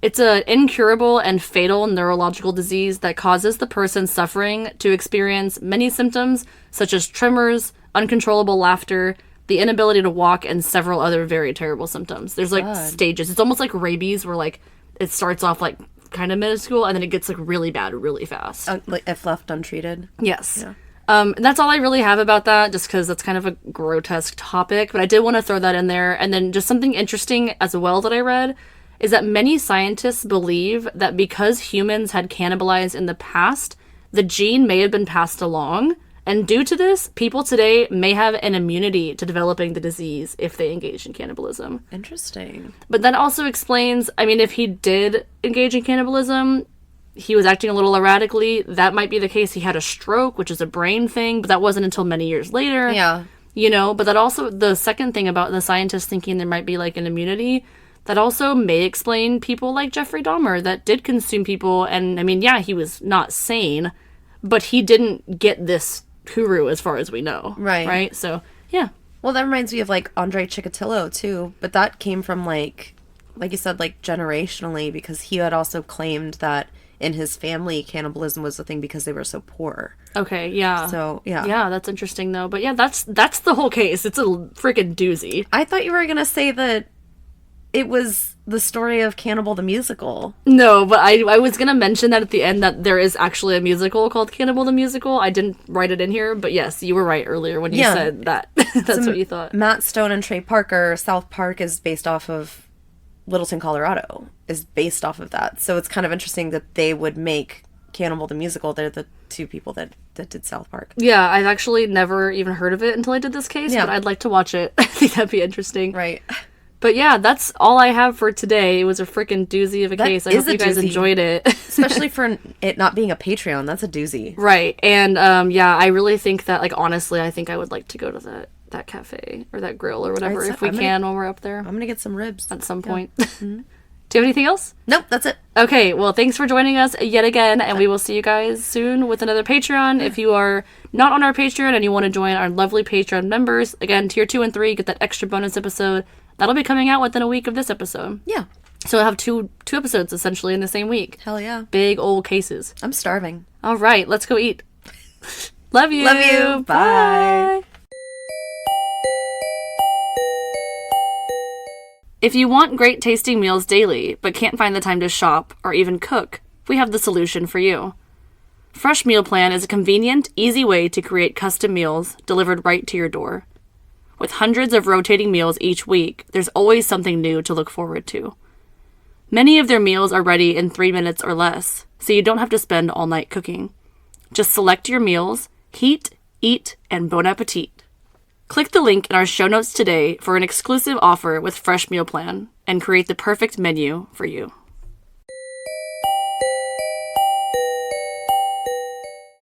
[SPEAKER 1] It's an incurable and fatal neurological disease that causes the person suffering to experience many symptoms, such as tremors, uncontrollable laughter, the inability to walk, and several other very terrible symptoms. There's like stages. It's almost like rabies, where like it starts off like kind of minuscule, and then it gets like really bad really fast.
[SPEAKER 2] Like if left untreated.
[SPEAKER 1] Yes.
[SPEAKER 2] Yeah.
[SPEAKER 1] And that's all I really have about that, just because that's kind of a grotesque topic. But I did want to throw that in there. And then just something interesting as well that I read is that many scientists believe that because humans had cannibalized in the past, the gene may have been passed along. And due to this, people today may have an immunity to developing the disease if they engage in cannibalism.
[SPEAKER 2] Interesting.
[SPEAKER 1] But that also explains, I mean, if he did engage in cannibalism, he was acting a little erratically. That might be the case. He had a stroke, which is a brain thing, but that wasn't until many years later.
[SPEAKER 2] Yeah.
[SPEAKER 1] You know, but that also, the second thing about the scientists thinking there might be like an immunity, that also may explain people like Jeffrey Dahmer that did consume people. And I mean, yeah, he was not sane, but he didn't get this kuru as far as we know.
[SPEAKER 2] Right.
[SPEAKER 1] Right? So, yeah.
[SPEAKER 2] Well, that reminds me of like Andre Chikatilo too, but that came from like you said, like generationally, because he had also claimed that in his family cannibalism was a thing because they were so poor.
[SPEAKER 1] Okay, yeah.
[SPEAKER 2] So, yeah.
[SPEAKER 1] Yeah, that's interesting though. But yeah, that's the whole case. It's a freaking doozy.
[SPEAKER 2] I thought you were going to say that it was the story of Cannibal the Musical.
[SPEAKER 1] No, but I was going to mention that at the end that there is actually a musical called Cannibal the Musical. I didn't write it in here, but yes, you were right earlier when you said that. That's what you thought.
[SPEAKER 2] Matt Stone and Trey Parker, South Park is based off of Littleton, Colorado, is based off of that. So it's kind of interesting that they would make Cannibal the Musical. They're the two people that did South Park.
[SPEAKER 1] Yeah, I've actually never even heard of it until I did this case, but I'd like to watch it. I think that'd be interesting.
[SPEAKER 2] Right.
[SPEAKER 1] But yeah, that's all I have for today. It was a freaking doozy of a case. I hope you guys enjoyed it.
[SPEAKER 2] Especially for it not being a Patreon. That's a doozy.
[SPEAKER 1] Right. And yeah, I really think that, like, honestly, I think I would like to go to that cafe or that grill or whatever if we can while we're up there.
[SPEAKER 2] I'm going to get some ribs.
[SPEAKER 1] At some point. Mm-hmm. Do you have anything else?
[SPEAKER 2] Nope, that's it.
[SPEAKER 1] Okay, well, thanks for joining us yet again, and we will see you guys soon with another Patreon. If you are not on our Patreon and you want to join our lovely Patreon members, again, tier 2 and 3, get that extra bonus episode. That'll be coming out within a week of this episode.
[SPEAKER 2] Yeah.
[SPEAKER 1] So we'll have two episodes essentially in the same week.
[SPEAKER 2] Hell yeah.
[SPEAKER 1] Big old cases.
[SPEAKER 2] I'm starving.
[SPEAKER 1] All right, let's go eat. Love you.
[SPEAKER 2] Love you. Bye.
[SPEAKER 1] If you want great tasting meals daily, but can't find the time to shop or even cook, we have the solution for you. Fresh Meal Plan is a convenient, easy way to create custom meals delivered right to your door. With hundreds of rotating meals each week, there's always something new to look forward to. Many of their meals are ready in 3 minutes or less, so you don't have to spend all night cooking. Just select your meals, heat, eat, and bon appetit. Click the link in our show notes today for an exclusive offer with Fresh Meal Plan and create the perfect menu for you.